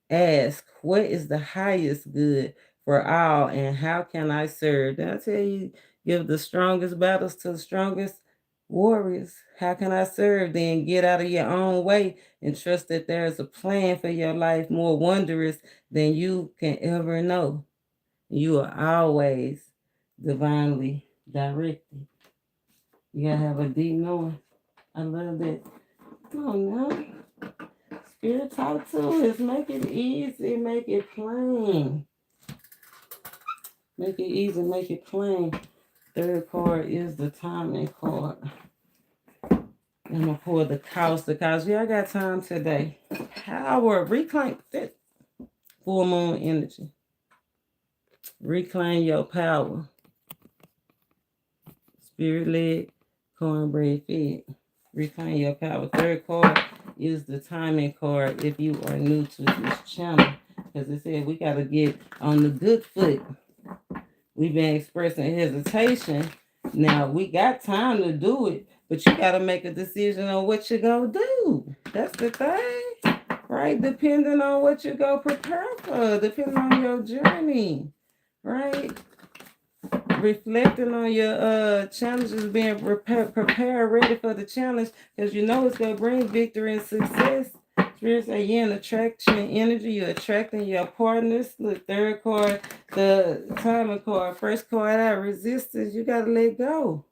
Ask, what is the highest good for all and how can I serve? Did I tell you, give the strongest battles to the strongest warriors? How can I serve? Then get out of your own way and trust that there is a plan for your life more wondrous than you can ever know. You are always divinely directed. You gotta have a deep knowing. I love that. Come on now. Spirit talk to us. Make it easy. Make it plain. Make it easy. Make it plain. Third card is the timing card. I'm gonna pull the cost. Yeah, I got time today. Power. Reclaim that full moon energy. Reclaim your power. Spirit led, cornbread fed. Reclaim your power. Third card is the timing card if you are new to this channel. Because it said we got to get on the good foot. We've been expressing hesitation. Now, we got time to do it, but you got to make a decision on what you're going to do. That's the thing, right? Depending on what you go prepare for, depending on your journey, right? Reflecting on your challenges, being prepared, ready for the challenge, because you know it's going to bring victory and success. Spirit say you're in attraction energy, you're attracting your partners. Look, third card, the timing card. First card out, resistance. You got to let go.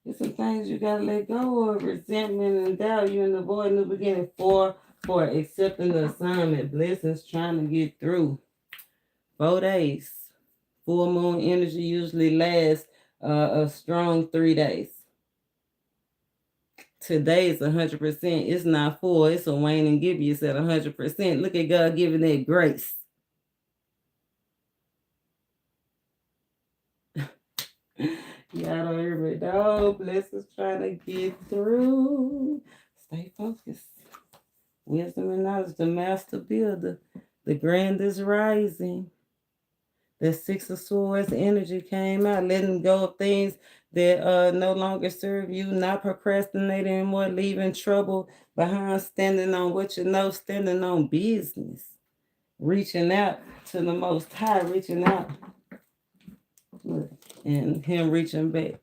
There's some things you got to let go of. Resentment and doubt. You're in the void, new beginning. For accepting the assignment. Blessings trying to get through. 4 days. Full moon energy usually lasts a strong 3 days. Today is 100%. It's not full. It's a wane and give you at 100%. Look at God giving that grace. Y'all don't hear me. No, blessings trying to get through. Stay focused. Wisdom and knowledge, the master builder. The grand is rising. The Six of Swords energy came out, letting go of things that no longer serve you, not procrastinating anymore, leaving trouble behind, standing on what you know, standing on business, reaching out to the Most High, reaching out, and Him reaching back.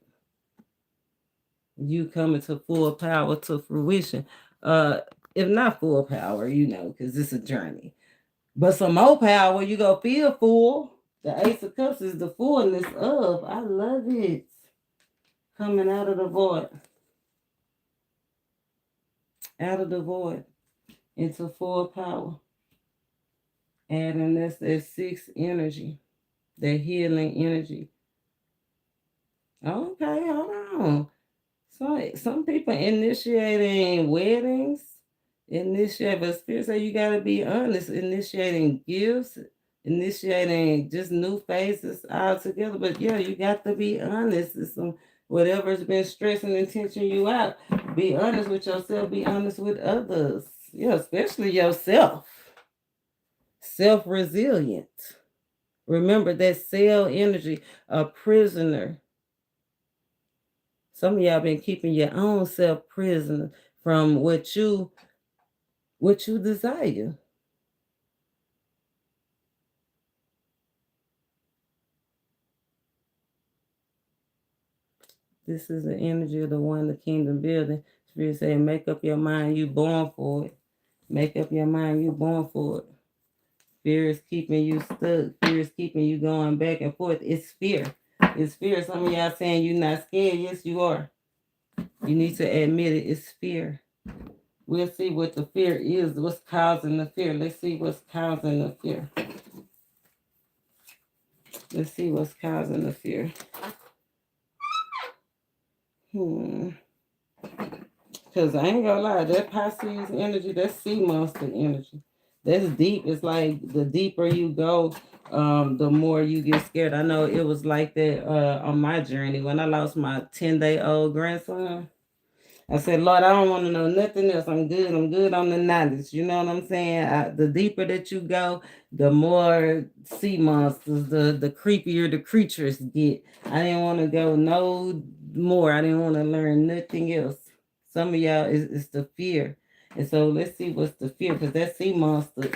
You coming to full power, to fruition. If not full power, because it's a journey. But some more power, you go feel full. The Ace of Cups is the fullness of. I love it. Coming out of the void. out of the void into full power. Adding that's that sixth energy, that healing energy. Okay, hold on. So some people initiating weddings, initiate, but Spirit say you gotta be honest, initiating gifts, initiating just new phases altogether. But yeah, you got to be honest. It's some whatever's been stressing and tension you out. Be honest with yourself, be honest with others. Yeah, especially yourself. Self-resilient. Remember that cell energy, a prisoner. Some of y'all been keeping your own self prisoner from what you desire. This is the energy of the one, the kingdom building. Spirit saying, make up your mind, you born for it. Make up your mind, you born for it. Fear is keeping you stuck. Fear is keeping you going back and forth. It's fear. It's fear. Some of y'all saying you're not scared. Yes, you are. You need to admit it. It's fear. We'll see what the fear is. What's causing the fear? Let's see what's causing the fear. Let's see what's causing the fear. Because I ain't gonna lie, that Pisces energy, that sea monster energy, that's deep. It's like the deeper you go, the more you get scared. I know it was like that on my journey when I lost my 10-day-old grandson. I said, Lord, I don't want to know nothing else. I'm good. I'm good on the knowledge. You know what I'm saying? The deeper that you go, the more sea monsters, the creepier the creatures get. I didn't want to go no more. I didn't want to learn nothing else. Some of y'all is the fear. And so let's see what's the fear, because that sea monster,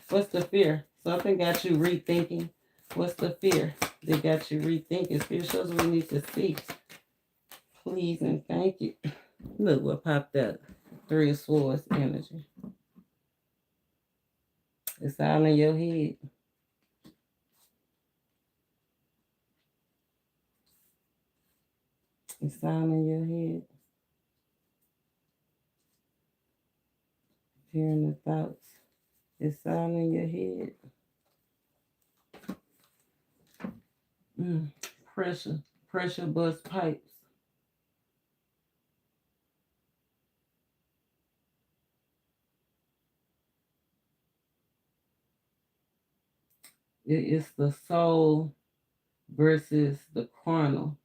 what's the fear? Something got you rethinking. What's the fear that got you rethinking? Fear shows we need to see. Please and thank you. Look what popped up. Three of Swords energy. It's all in your head. It's all in your head. Hearing the thoughts. It's all in your head. Pressure. Pressure bust pipes. It's the soul versus the carnal.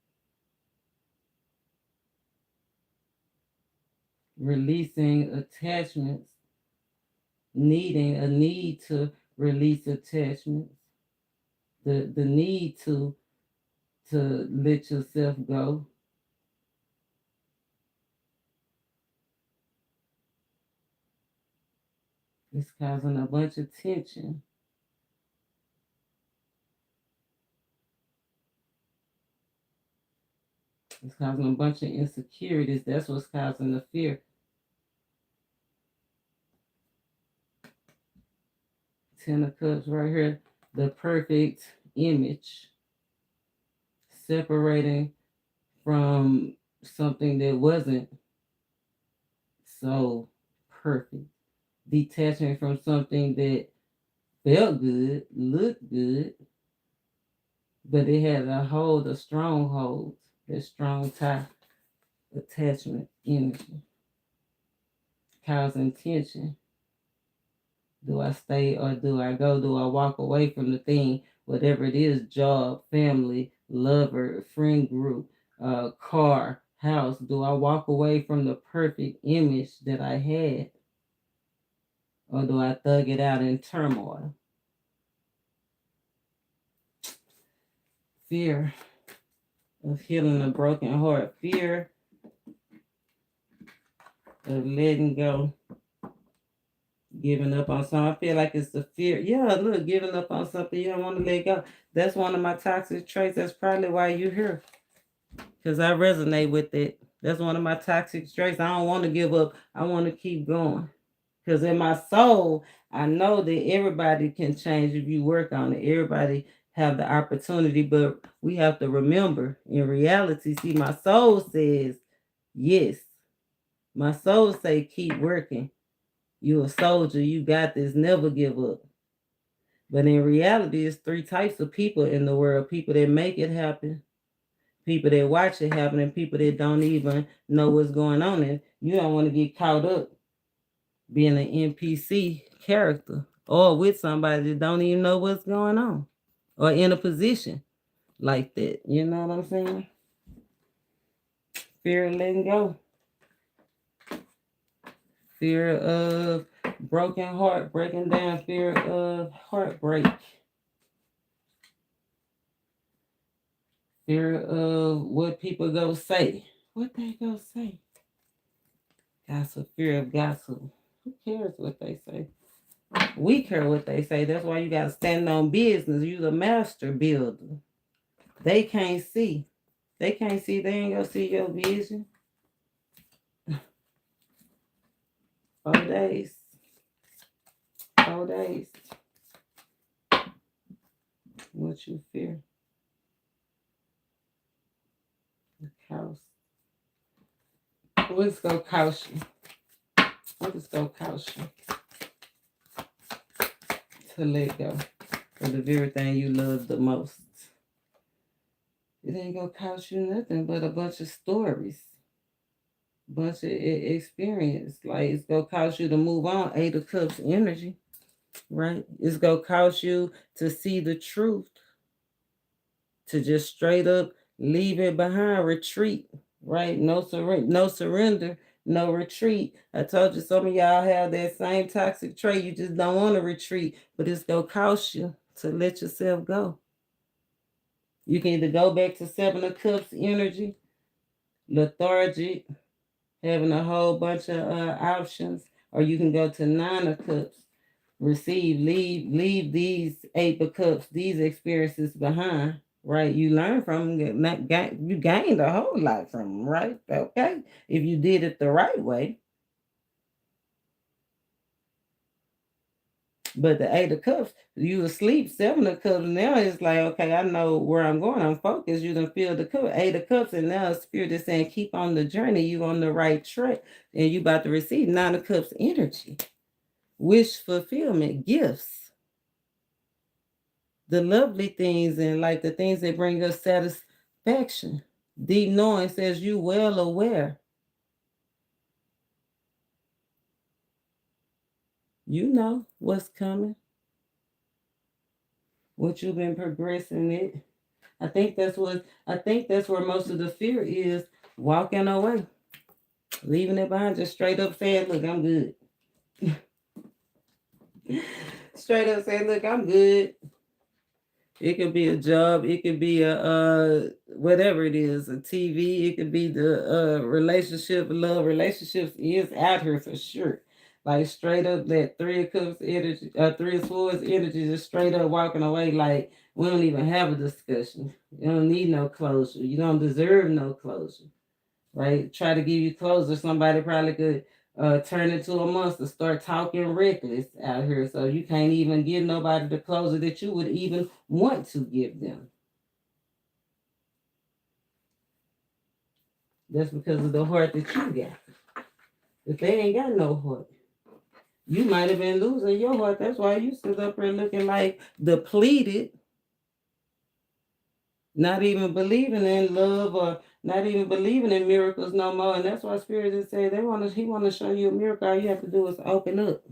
Releasing attachments, needing a need to release attachments, the need to let yourself go. It's causing a bunch of tension. It's causing a bunch of insecurities. That's what's causing the fear. Ten of Cups right here. The perfect image. Separating from something that wasn't so perfect. Detaching from something that felt good, looked good, but it had a hold, a stronghold, that strong tie, attachment energy, causing tension. Do I stay or do I go? Do I walk away from the thing, whatever it is, job, family, lover, friend group, car, house? Do I walk away from the perfect image that I had? Or do I thug it out in turmoil? Fear of healing a broken heart. Fear of letting go. Giving up on something. I feel like it's the fear. Yeah, look, giving up on something you don't want to let go. That's one of my toxic traits. That's probably why you're here. Because I resonate with it. That's one of my toxic traits. I don't want to give up. I want to keep going. Because in my soul, I know that everybody can change if you work on it. Everybody have the opportunity, but we have to remember in reality, see, my soul says yes, My soul say, keep working. You a soldier. You got this. Never give up. But in reality, it's three types of people in the world. People that make it happen, people that watch it happen, and people that don't even know what's going on. And you don't want to get caught up being an NPC character or with somebody that don't even know what's going on or in a position like that. You know what I'm saying? Fear of letting go. Fear of broken heart, breaking down. Fear of heartbreak. Fear of what people go say. What they go say? Gossip. Fear of gossip. Who cares what they say? We care what they say. That's why you got to stand on business. You the master builder. They can't see. They can't see. They ain't gonna see your vision. 4 days. 4 days. What you fear? The house. What's gonna cost you? What is gonna cost you to let go of the very thing you love the most? It ain't gonna cost you nothing but a bunch of stories, bunch of experience. Like it's gonna cost you to move on. 8 of Cups energy, right? It's gonna cost you to see the truth, to just straight up leave it behind, retreat, right? No surrender, no retreat. I told you some of y'all have that same toxic trait. You just don't want to retreat, but it's gonna cost you to let yourself go. You can either go back to 7 of Cups energy, lethargic, having a whole bunch of options, or you can go to 9 of Cups, receive, leave these 8 of Cups, these experiences behind, right? You learn from them, you gained a whole lot from them, right? Okay, if you did it the right way. But the 8 of Cups, you asleep, 7 of Cups, now it's like, okay, I know where I'm going. I'm focused. You done feel the cup, 8 of Cups, and now Spirit is saying, keep on the journey. You on the right track, and you about to receive 9 of Cups energy, wish fulfillment, gifts, the lovely things, and like the things that bring us satisfaction. Deep knowing says you well aware. You know what's coming, what you've been progressing it. I think that's where most of the fear is, walking away, leaving it behind, just straight up saying, look, I'm good. Straight up saying, look, I'm good. It could be a job, it could be a whatever it is, a TV, it could be the relationship, love relationships is out here for sure. Like straight up that 3 of Cups energy, 3 of Swords energy, just straight up walking away like we don't even have a discussion. You don't need no closure. You don't deserve no closure. Right? Try to give you closure. Somebody probably could turn into a monster, start talking reckless out here. So you can't even give nobody the closure that you would even want to give them. That's because of the heart that you got. If they ain't got no heart, you might have been losing your heart. That's why you sit up here looking like depleted, not even believing in love or not even believing in miracles no more. And that's why Spirit is saying he want to show you a miracle. All you have to do is open up.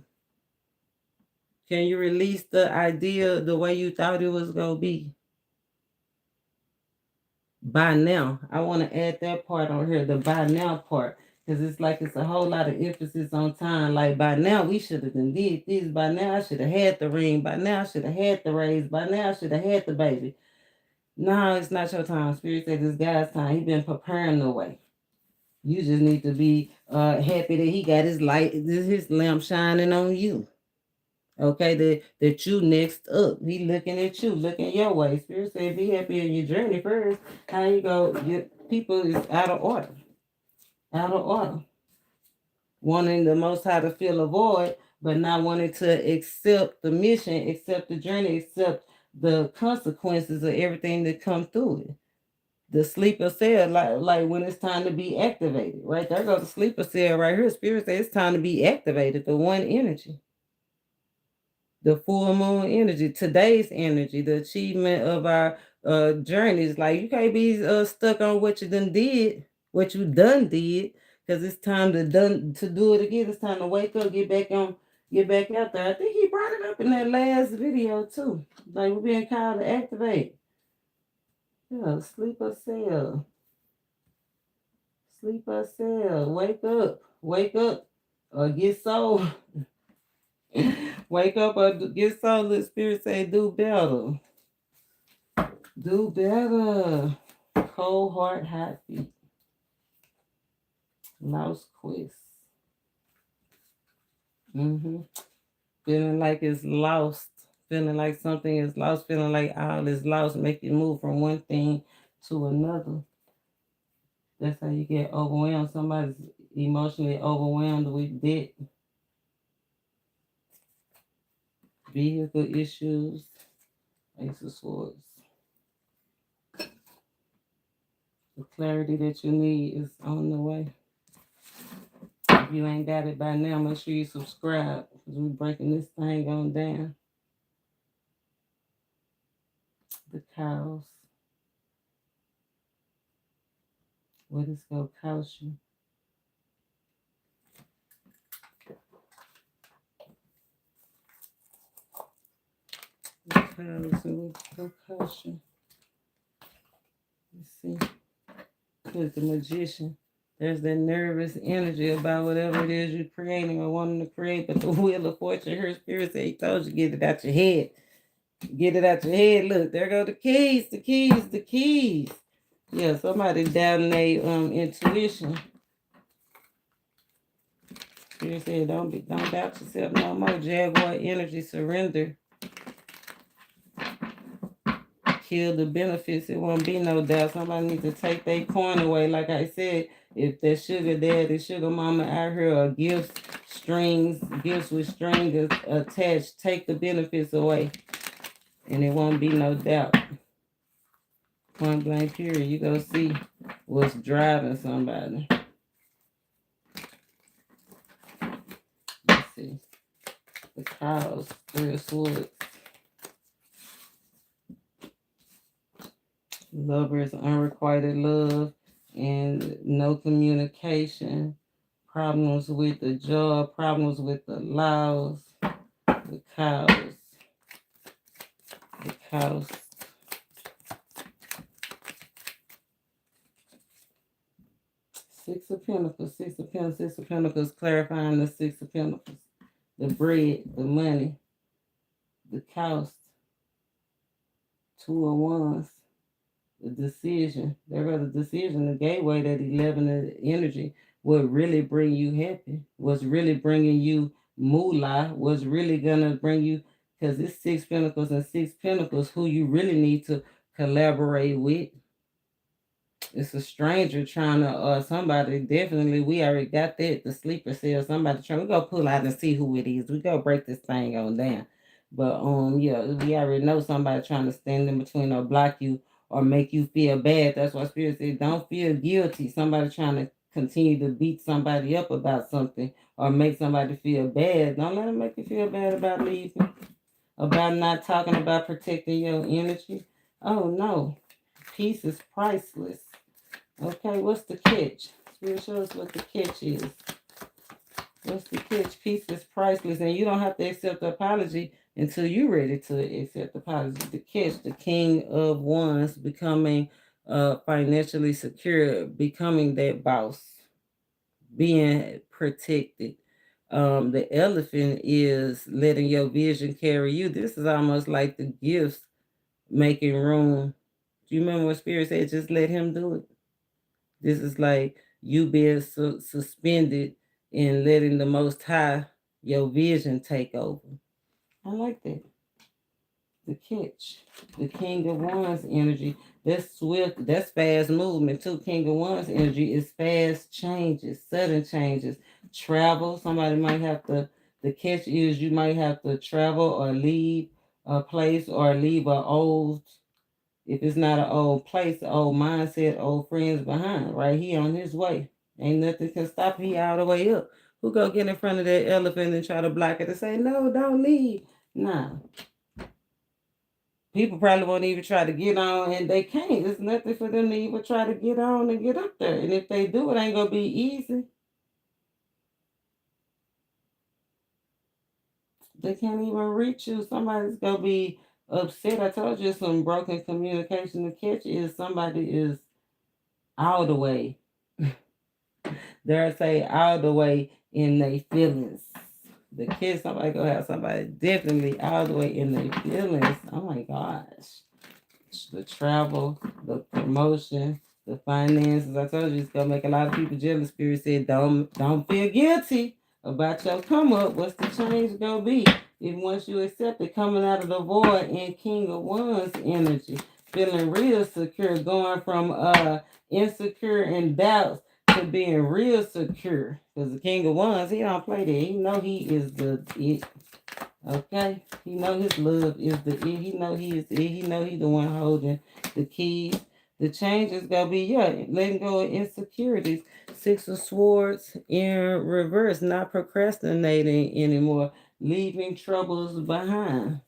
Can you release the idea the way you thought it was going to be? By now. I want to add that part on here, the by now part. Because it's like it's a whole lot of emphasis on time. Like by now, we should have done this. By now, I should have had the ring. By now, I should have had the raise. By now, I should have had the baby. No, it's not your time. Spirit said it's God's time. He's been preparing the way. You just need to be happy that he got his light, his lamp shining on you. Okay, that you next up. He looking at you, looking your way. Spirit said, be happy in your journey first. How you go? Your people is out of order. Out of order. Wanting the Most High to fill a void, but not wanting to accept the mission, accept the journey, accept the consequences of everything that come through it. the sleeper cell, like when it's time to be activated, right? There goes the sleeper cell right here. Spirit says it's time to be activated. The one energy, the full moon energy, today's energy, the achievement of our journeys. Like you can't be stuck on what you done did, what you done did, because it's time to do it again. It's time to wake up, get back out there. I think he brought it up in that last video too. Like we're being called to activate. Yeah, sleeper cell. Sleeper cell. Wake up, or get sold. Wake up or get sold. The spirit say do better. Do better. Cold heart, hot feet. Lost quest. Feeling like it's lost. Feeling like something is lost. Feeling like all is lost. Make you move from one thing to another. That's how you get overwhelmed. Somebody's emotionally overwhelmed with debt. Vehicle issues. Ace of Swords. The clarity that you need is on the way. If you ain't got it by now, make sure you subscribe, because we're breaking this thing on down. The cows. What is going to cost you? The cows and what's going to cost you? Let's see. There's the Magician. There's that nervous energy about whatever it is you're creating or wanting to create, but the Wheel of Fortune, her spirit said, he told you, get it out your head. Get it out your head. Look, there go the keys, the keys, the keys. Yeah, somebody doubting their intuition. Spirit said, don't doubt yourself no more. Jaguar energy, surrender. Kill the benefits. It won't be no doubt. Somebody needs to take their coin away. Like I said, if that sugar daddy, sugar mama out here are gifts with strings attached, take the benefits away. And it won't be no doubt. Point blank period. You go see what's driving somebody. Let's see. The cows, 3 of Swords. Lovers, unrequited love, and no communication. Problems with the job, problems with the laws. The cows. The cows. Six of Pentacles, Six of Pentacles, Six of Pentacles, clarifying the Six of Pentacles. The bread, the money, the cost, 2 of Wands, the decision. There was a decision, the gateway, that 11 of energy, what really bring you happy, what's really bringing you moolah, what's really gonna bring you, because it's 6 Pentacles and 6 Pentacles, who you really need to collaborate with. It's a stranger trying to, somebody, definitely, we already got that, the sleeper cell, somebody trying, we go pull out and see who it is. We go break this thing on down. But, yeah, we already know somebody trying to stand in between or block you or make you feel bad. That's why Spirit said, don't feel guilty. Somebody trying to continue to beat somebody up about something or make somebody feel bad. Don't let them make you feel bad about leaving, about not talking about protecting your energy. Oh, no. Peace is priceless. Okay, what's the catch? Spirit, show us what the catch is. What's the catch? Peace is priceless, and you don't have to accept the apology until you're ready to accept the apology. The catch, the King of Wands, becoming financially secure, becoming that boss, being protected. The Elephant is letting your vision carry you. This is almost like the gifts making room. Do you remember what Spirit said? Just let him do it. This is like you being suspended and letting the Most High, your vision, take over. I like that. The catch. The King of Wands energy. That's swift. That's fast movement too. King of Wands energy is fast changes, sudden changes. Travel. Somebody might have to, the catch is you might have to travel or leave a place or leave an old If it's not an old place, old mindset, old friends behind, right? He on his way. Ain't nothing can stop him. He all the way up. Who go get in front of that elephant and try to block it and say, no, don't leave? Nah. People probably won't even try to get on, and they can't. It's nothing for them to even try to get on and get up there. And if they do, it ain't gonna be easy. They can't even reach you. Somebody's gonna be upset. I told you some broken communication. To catch is somebody is all the way. Dare I say all the way in their feelings. The kids, somebody gonna have somebody definitely all the way in their feelings. Oh my gosh. The travel, the promotion, the finances. I told you it's gonna make a lot of people jealous. Spirit said, don't feel guilty about your come up. What's the change gonna be? If once you accept it, coming out of the void in King of Wands energy, feeling real secure, going from insecure and doubts to being real secure. Because the King of Wands, he don't play that. He know he is the it. Okay, he know his love is the it. He know he is it. He know he the one holding the keys. The change is gonna be letting go of insecurities. Six of Swords in reverse, not procrastinating anymore, leaving troubles behind.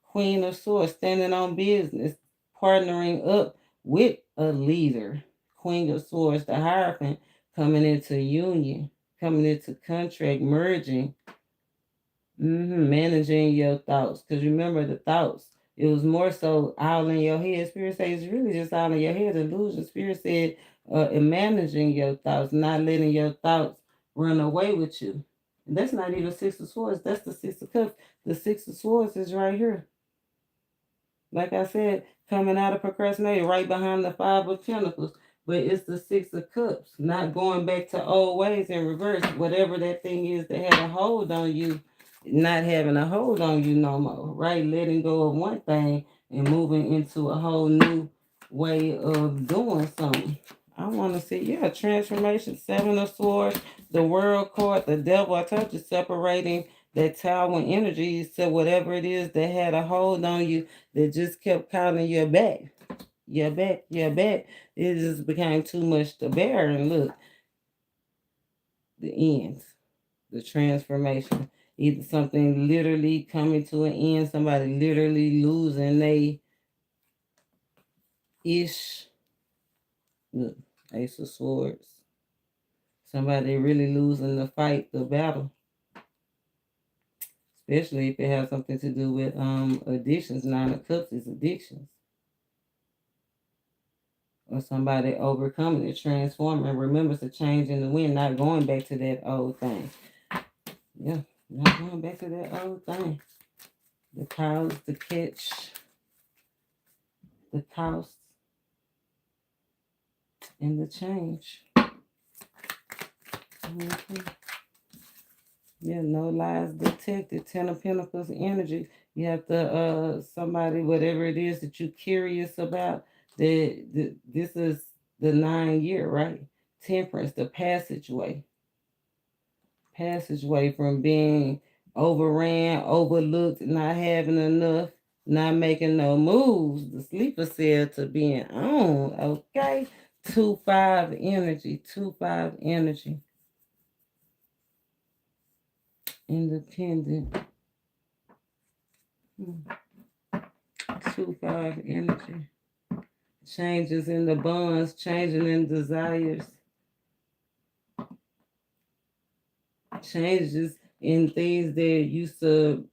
Queen of Swords, standing on business, partnering up with a leader. Queen of Swords, the Hierophant, coming into union, coming into contract, merging. Managing your thoughts. Because remember the thoughts. It was more so all in your head. Spirit says it's really just all in your head. Illusion. Spirit said in managing your thoughts, not letting your thoughts run away with you. And that's not even Six of Swords. That's the Six of Cups. The Six of Swords is right here. Like I said, coming out of procrastinating, right behind the Five of Pentacles. But it's the Six of Cups, not going back to old ways in reverse. Whatever that thing is that had a hold on you, not having a hold on you no more, right? Letting go of one thing and moving into a whole new way of doing something. I want to see, transformation, Seven of Swords, the World card, the Devil. I told you, separating that tower energy. So whatever it is that had a hold on you that just kept calling your back, it just became too much to bear. And look, the end, the transformation. Either something literally coming to an end, somebody literally losing they ish. Look, Ace of Swords. Somebody really losing the fight, the battle. Especially if it has something to do with addictions. Nine of Cups is addictions. Or somebody overcoming it, transforming, remembers the change in the wind, not going back to that old thing. Yeah, not going back to that old thing. The cows, the catch, the cost, and the change. Yeah, no lies detected. Ten of Pentacles energy. You have to somebody, whatever it is that you're curious about. This is the 9-year, right? Temperance, the passageway from being overran, overlooked, not having enough, not making no moves. The sleeper cell to being on. Okay, 2-5 energy, 2-5 energy. Independent. 2-5 energy. Changes in the bonds, changing in desires. Changes in things that used to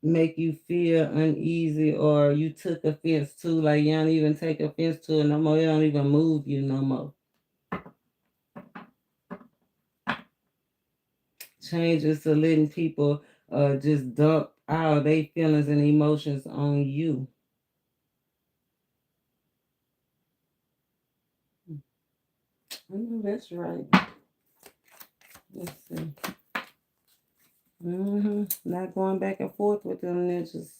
make you feel uneasy or you took offense to, like you don't even take offense to it no more. It don't even move you no more. Changes to letting people just dump all their feelings and emotions on you. I know that's right. Let's see. Not going back and forth with them ninjas.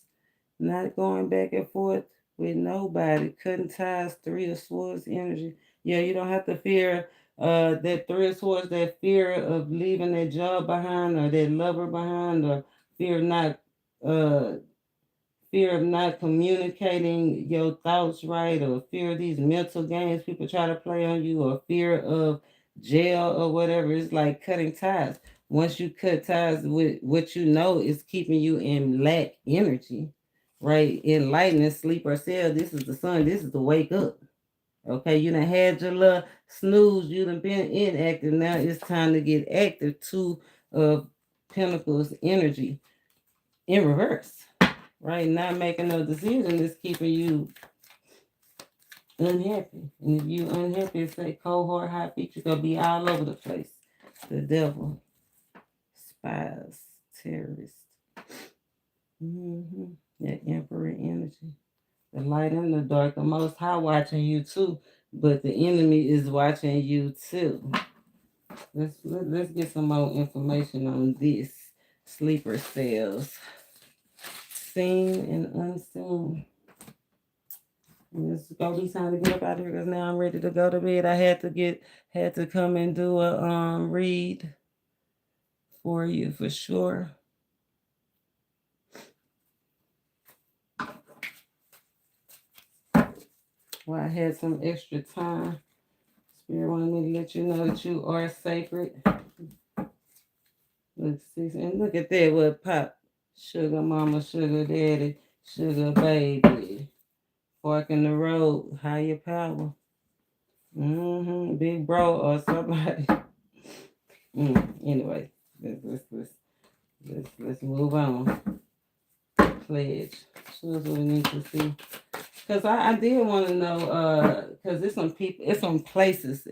Not going back and forth with nobody. Cutting ties, Three of Swords energy. Yeah, you don't have to fear that Three of Swords, that fear of leaving that job behind or that lover behind, or fear not fear of not communicating your thoughts right, or fear of these mental games people try to play on you, or fear of jail or whatever. It's like cutting ties. Once you cut ties with what you know is keeping you in lack energy, right? Enlightenment, sleep, or sell. This is the sun. This is the wake up. Okay, you done had your little snooze. You done been inactive. Now it's time to get active. Two of Pentacles energy in reverse. Right, not making no decision is keeping you unhappy. And if you unhappy, say cold hard hot feet, you're gonna be all over the place. The devil, spies, terrorists. That emperor energy. The light and the dark, the most high watching you too, but the enemy is watching you too. Let's get some more information on this. Sleeper cells. Seen and unseen. It's gonna be time to get up out of here because now I'm ready to go to bed. I had to come and do a read for you for sure. Well, I had some extra time. Spirit wanted me to let you know that you are sacred. Let's see, and look at that, what pop. Sugar mama, sugar daddy, sugar baby. Fork in the road, higher power. Big bro or somebody. Anyway, let's move on. Pledge. Shows what we need to see. Cause I did want to know, cause there's some people, it's some places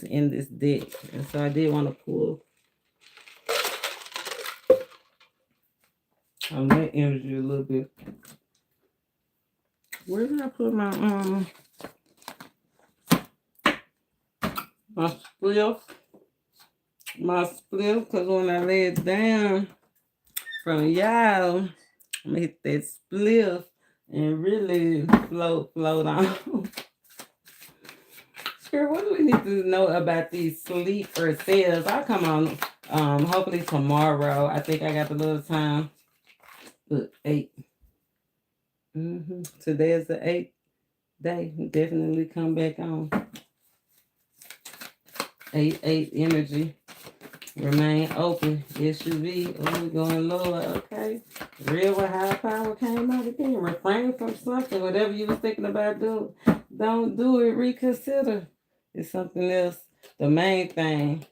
in this deck, and so I did want to pull on that energy a little bit. Where did I put my spliff? My spliff, cause when I lay it down from y'all, I'm gonna hit that spliff and really float on. Spirit, what do we need to know about these sleeper cells? I'll come on hopefully tomorrow. I think I got a little time. Look, 8. Today is the 8th day. Definitely come back on. 8 energy. Remain open. SUV. Oh, we're going lower. Okay. Real with high power came out again. Refrain from something. Whatever you was thinking about doing, don't do it. Reconsider. It's something else. The main thing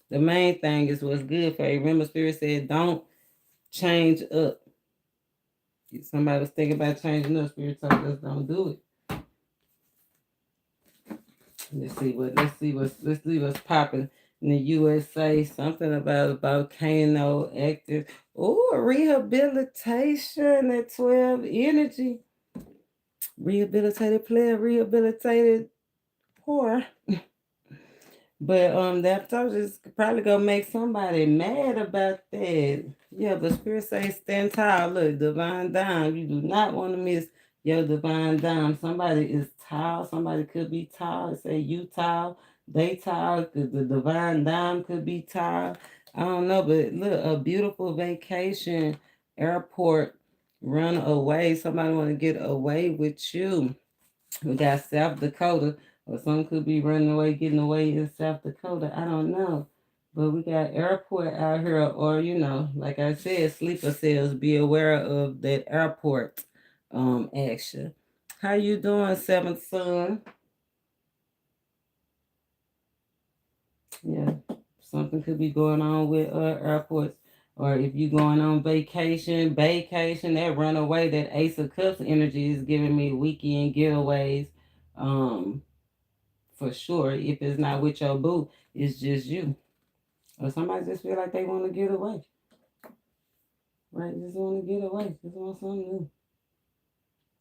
is what's good for you. Remember, Spirit said, don't change up. If somebody was thinking about changing up, Spirit told us don't do it. Let's see what's popping in the USA. Something about a volcano active. Oh, rehabilitation at 12 energy. Rehabilitated player, rehabilitated poor. But that thought is probably gonna make somebody mad about that. Yeah, but Spirit say stand tall. Look, divine dime. You do not want to miss your divine dime. Somebody is tall. Somebody could be tall. Say you tall. They tall. The divine dime could be tall. I don't know, but look, a beautiful vacation, airport, run away. Somebody want to get away with you. We got South Dakota. Or some could be running away, getting away in South Dakota. I don't know. But we got airport out here, or, like I said, sleeper cells. Be aware of that airport action. How you doing, Seventh Son? Yeah, something could be going on with airports. Or if you're going on vacation, that runaway, that Ace of Cups energy is giving me weekend getaways. For sure, if it's not with your boo, it's just you. Or somebody just feel like they want to get away. Right? Just want to get away. Just want something new.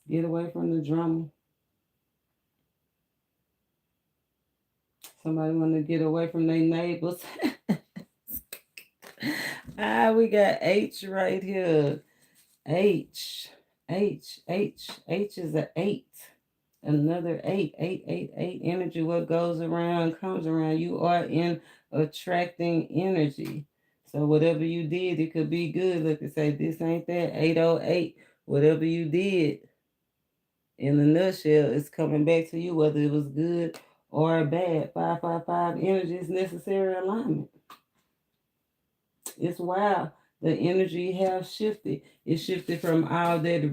Get away from the drama. Somebody want to get away from their neighbors. We got H right here. H is an 8. Another 8 energy. What goes around comes around. You are in attracting energy. So whatever you did, it could be good. Look, it say this ain't that 808. Whatever you did, in a nutshell, it's coming back to you, whether it was good or bad. 555 energy is necessary alignment. It's wild. The energy has shifted. It shifted from all that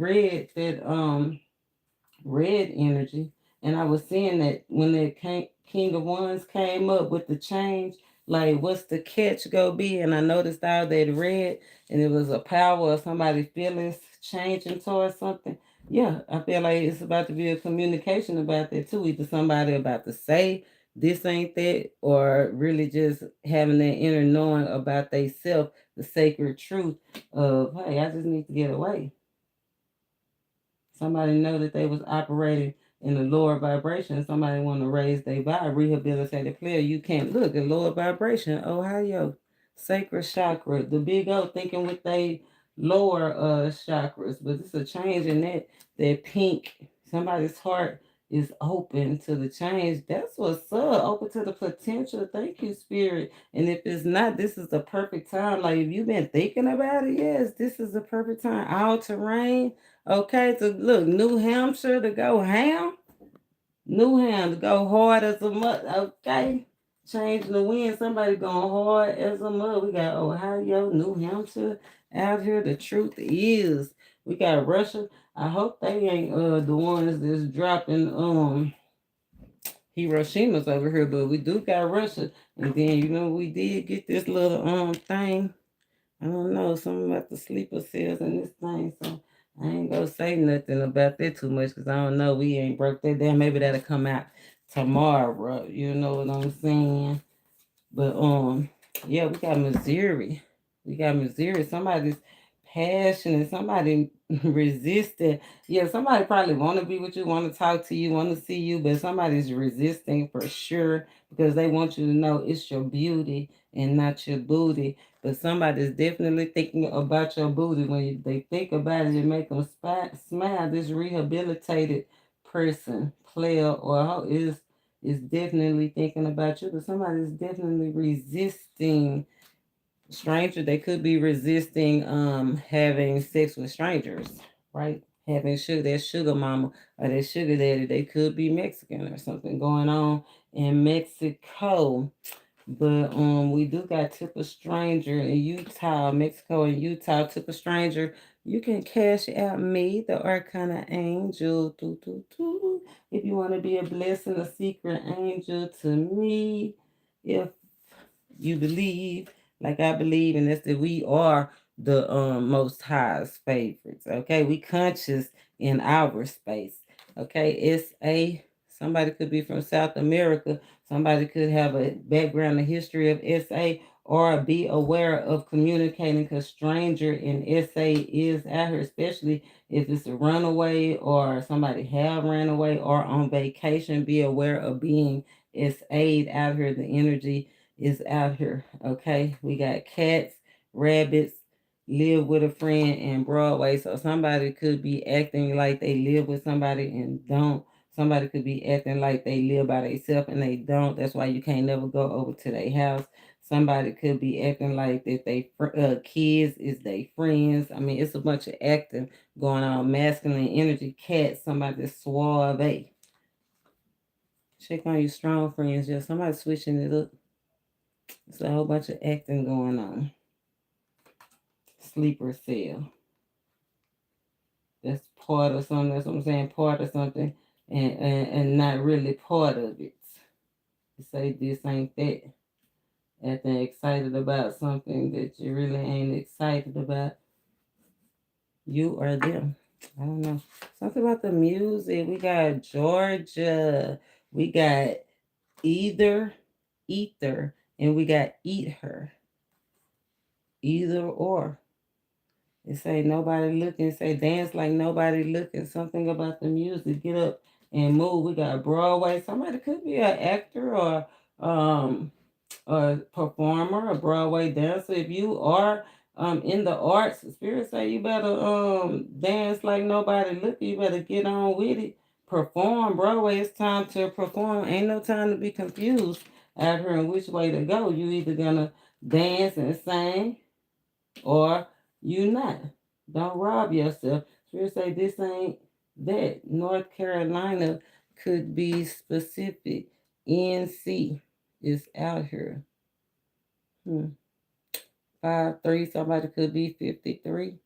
red energy. And I was seeing that when the King of Wands came up with the change, like what's the catch go be? And I noticed all that red, and it was a power of somebody's feelings changing towards something. Yeah, I feel like it's about to be a communication about that too. Either somebody about to say this ain't that, or really just having that inner knowing about they self, the sacred truth of, hey, I just need to get away. Somebody know that they was operating in a lower vibration. Somebody want to raise their vibe, rehabilitated player. You can't look at lower vibration. Ohio, sacral chakra, the big O thinking with they lower chakras, but it's a change in that pink. Somebody's heart is open to the change. That's what's up. Open to the potential. Thank you, spirit. And if it's not, this is the perfect time. Like if you've been thinking about it, yes, this is the perfect time. All terrain. Okay, so look, New Hampshire to go ham. New Hampshire to go hard as a mud. Okay, changing the wind. Somebody going hard as a mud. We got Ohio, New Hampshire out here. The truth is, we got Russia. I hope they ain't the ones that's dropping Hiroshima's over here, but we do got Russia. And then we did get this little thing. I don't know, something about the sleeper cells and this thing, so I ain't gonna say nothing about that too much because I don't know. We ain't broke that down. Maybe that'll come out tomorrow. You know what I'm saying? But yeah, we got Missouri. We got Missouri. Somebody's passionate. Somebody resisting. Yeah, somebody probably want to be with you, want to talk to you, want to see you, but somebody's resisting for sure because they want you to know it's your beauty and not your booty. But somebody's definitely thinking about your booty. When they think about it, it make them smile. This rehabilitated person, player, or is definitely thinking about you, but somebody's definitely resisting stranger. They could be resisting having sex with strangers, right? Having that sugar mama or that sugar daddy. They could be Mexican or something going on in Mexico. But we do got Tip a Stranger in Utah, Mexico and Utah. Tip a Stranger. You can cash out me, the Arcana Angel. Doo, doo, doo. If you want to be a blessing, a secret angel to me. If you believe, like I believe, and that's that we are the most highest favorites. Okay, we conscious in our space. Okay, SA. Somebody could be from South America. Somebody could have a background, a history of SA, or be aware of communicating because stranger in SA is out here, especially if it's a runaway or somebody have ran away or on vacation. Be aware of being SA out here. The energy is out here. Okay, we got cats, rabbits, live with a friend, and Broadway. So somebody could be acting like they live with somebody and don't. Somebody could be acting like they live by themselves and they don't. That's why you can't never go over to their house. Somebody could be acting like that they kids is their friends. I mean, it's a bunch of acting going on. Masculine energy, cat, somebody suave. Check on your strong friends. Yeah, somebody switching it up. It's a whole bunch of acting going on. Sleeper cell. That's part of something. That's what I'm saying. Part of something and not really part of it. You say this ain't that. Acting excited about something that you really ain't excited about. You or them. I don't know. Something about the music. We got Georgia. We got ether, and we got eat her. Either or. It say nobody looking. Say dance like nobody looking. Something about the music. Get up and move. We got Broadway. Somebody could be an actor or a performer, a Broadway dancer. If you are in the arts, spirit say you better dance like nobody looking. You better get on with it. Perform Broadway. It's time to perform. Ain't no time to be confused. out here and which way to go. You either gonna dance and sing or you not. Don't rob yourself. Spirit say this ain't that. North Carolina could be specific. NC is out here. 5'3", somebody could be 53.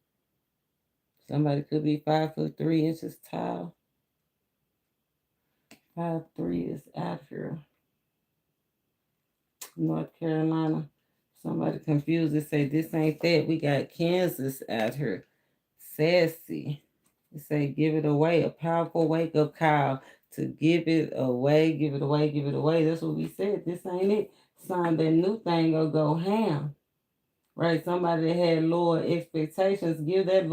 Somebody could be 5'3" tall. 5'3" is out here. North Carolina. Somebody confused and say this ain't that. We got Kansas out here. Sassy. It say give it away. A powerful wake up call to give it away, give it away, give it away. That's what we said. This ain't it. Sign that new thing or go ham. Right? Somebody that had lower expectations, give that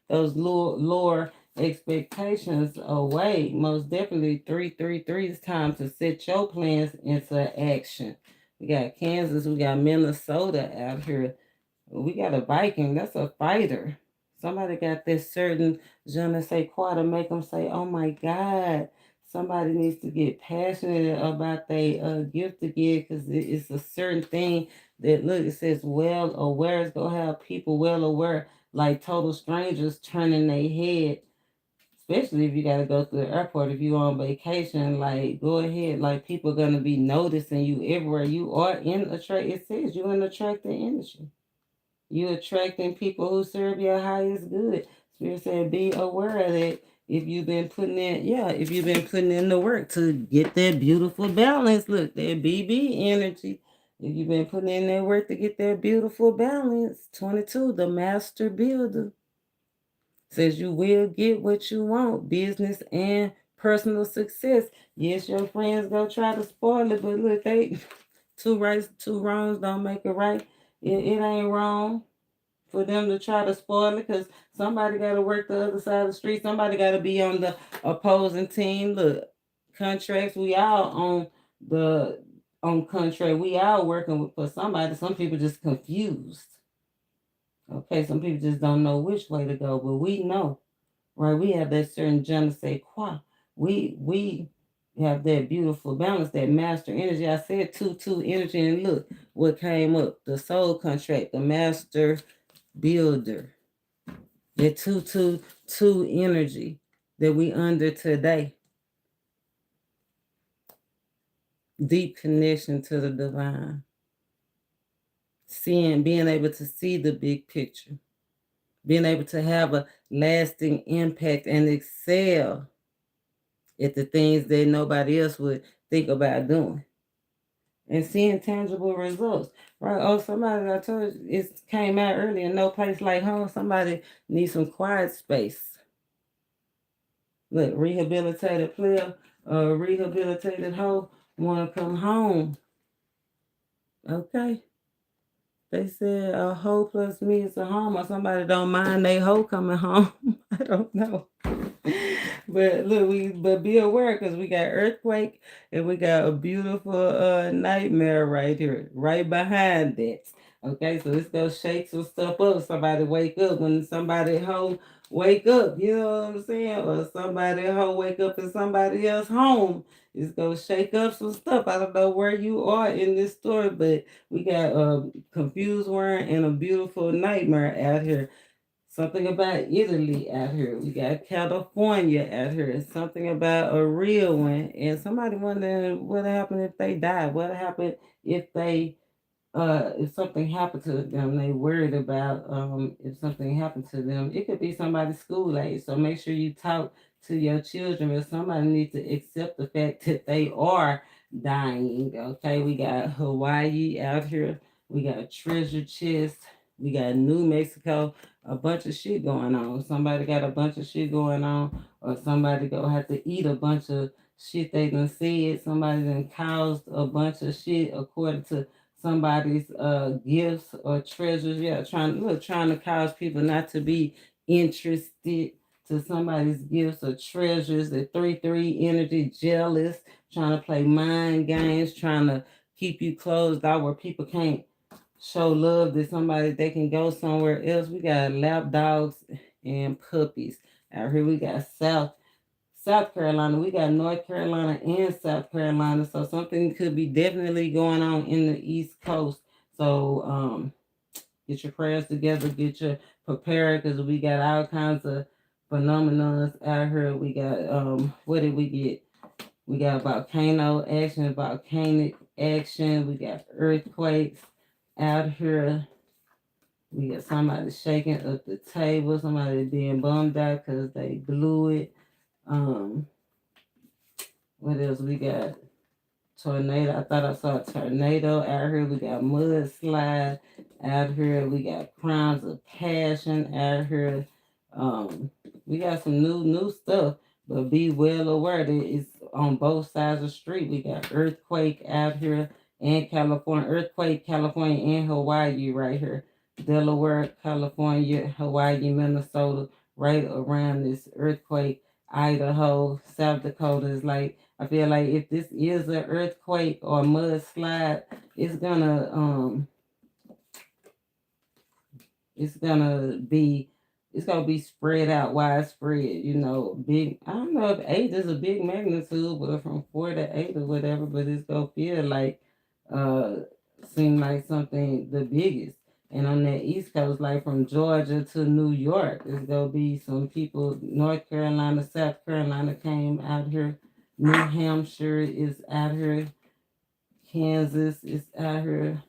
those lower expectations away. Most definitely 333 is time to set your plans into action. We got Kansas, we got Minnesota out here. We got a Viking, that's a fighter. Somebody got this certain je ne sais quoi to make them say, oh my God. Somebody needs to get passionate about their gift to give because it's a certain thing that, look, it says well aware. It's going to have people well aware, like total strangers turning their head, especially if you got to go to the airport. If you're on vacation, like, go ahead. Like, people going to be noticing you everywhere. You are in it says you're in attracting industry. You're attracting people who serve your highest good. Spirit said, be aware of that. If you've been putting in the work to get that beautiful balance, look, that BB energy. If you've been putting in that work to get that beautiful balance, 22, the master builder says you will get what you want, business and personal success. Yes, your friends go try to spoil it, but look, they two rights, two wrongs don't make it right. It ain't wrong for them to try to spoil it because somebody got to work the other side of the street. Somebody got to be on the opposing team. Look, contracts, we all on contract. We all working for somebody. Some people just confused. Okay, some people just don't know which way to go, but we know, right? We have that certain je ne sais quoi. We have that beautiful balance, that master energy. I said 2-2 energy, and look what came up: the soul contract, the master builder, that 2-2-2 energy that we under today. Deep connection to the divine. Being able to see the big picture. Being able to have a lasting impact and excel at the things that nobody else would think about doing. And seeing tangible results. Right? Oh, somebody, I told you, it came out earlier, no place like home. Somebody needs some quiet space. Look, rehabilitated player, rehabilitated hoe, want to come home. Okay. They said a hoe plus me is a home, or somebody don't mind they hoe coming home. I don't know. But look, be aware because we got earthquake and we got a beautiful nightmare right here, right behind that. Okay, so let's go shake some stuff up. Somebody wake up when somebody hoe wake up, you know what I'm saying? Or somebody hoe wake up in somebody else home. It's gonna shake up some stuff. I don't know where you are in this story, but we got a confused word and a beautiful nightmare out here. Something about Italy out here. We got California out here. Something about a real one. And somebody wondering what happened if they died. What happened if something happened to them. They worried about if something happened to them. It could be somebody's school age. So make sure you talk to your children, but somebody needs to accept the fact that they are dying. Okay, we got Hawaii out here. We got treasure chest. We got New Mexico. A bunch of shit going on. Somebody got a bunch of shit going on, or somebody gonna have to eat a bunch of shit they done said. Somebody done caused a bunch of shit according to somebody's gifts or treasures. Yeah, trying to cause people not to be interested to somebody's gifts or treasures. The 3-3 energy, jealous, trying to play mind games, trying to keep you closed out where people can't show love to somebody. They can go somewhere else. We got lap dogs and puppies out here. We got South South Carolina. We got North Carolina and South Carolina. So something could be definitely going on in the East Coast. So get your prayers together, get your prepared, because we got all kinds of phenomena out here. We got what did we get? We got volcano action, volcanic action. We got earthquakes out here. We got somebody shaking up the table, somebody being bummed out because they blew it. What else we got? Tornado. I thought I saw a tornado out here. We got mudslide out here. We got crimes of passion out here. We got some new stuff, but be well aware that it's on both sides of the street. We got earthquake out here in California, earthquake, California and Hawaii right here. Delaware, California, Hawaii, Minnesota, right around this earthquake. Idaho, South Dakota is like, I feel like if this is an earthquake or a mudslide, it's gonna be spread out, widespread. You know, big. I don't know if 8 is a big magnitude, but from 4 to 8 or whatever. But it's gonna feel like, seem like something the biggest. And on that East Coast, like from Georgia to New York, there's gonna be some people. North Carolina, South Carolina came out here. New Hampshire is out here. Kansas is out here.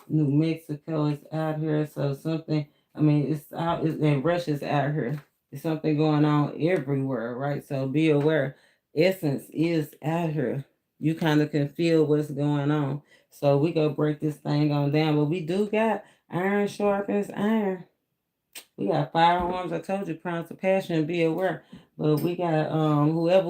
New Mexico is out here. So something, I mean, it's out, and Russia's out here. There's something going on everywhere, right? So be aware. Essence is out here. You kind of can feel what's going on. So we go break this thing on down. But we do got iron sharpens iron. We got firearms. I told you, crimes of passion, be aware. But we got whoever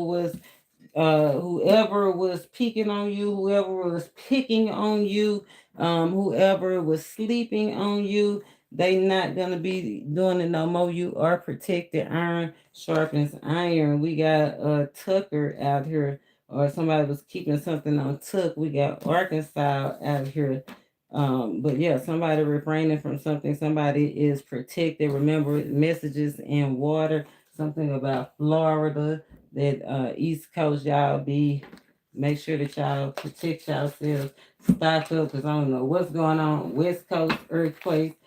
was peeking on you, whoever was picking on you, whoever was sleeping on you, they not gonna be doing it no more. You are protected. Iron sharpens iron. We got Tucker out here, or somebody was keeping something on Tuck. We got Arkansas out here. But yeah, somebody refraining from something, somebody is protected. Remember messages in water, something about Florida, that East Coast, y'all make sure that y'all protect yourselves, stock up, because I don't know what's going on. West Coast earthquakes,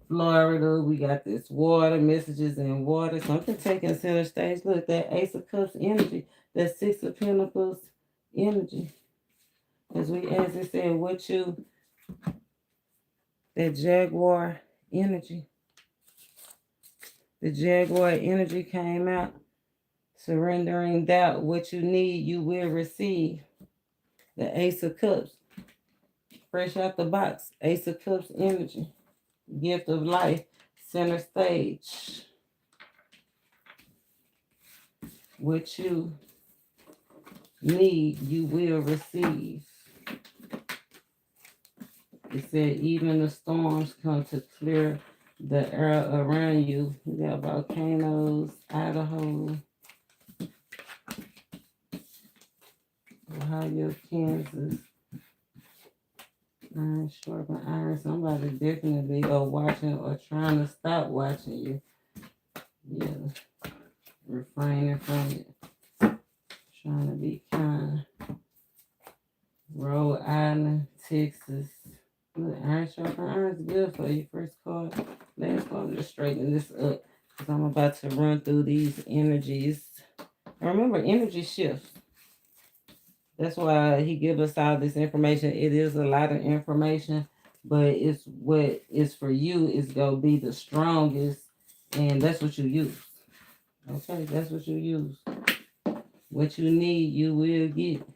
Florida, we got this water, messages in water, something taking center stage. Look, that Ace of Cups energy, that Six of Pentacles energy. As it said, that Jaguar energy. The Jaguar energy came out. Surrendering doubt, what you need, you will receive. The Ace of Cups, fresh out the box. Ace of Cups energy, gift of life, center stage. What you need, you will receive. It said even the storms come to clear the air around you. We got volcanoes, Idaho, Ohio, Kansas. Iron sharpen iron. Somebody definitely are watching or trying to stop watching you. Yeah. Refraining from it. Trying to be kind. Rhode Island, Texas. Look, iron sharpen iron is good for you. First card. Last card. I'm just straightening this up because I'm about to run through these energies. And remember, energy shifts. That's why he gives us all this information. It is a lot of information, but it's what is for you is going to be the strongest, and that's what you use. Okay, that's what you use. What you need, you will get.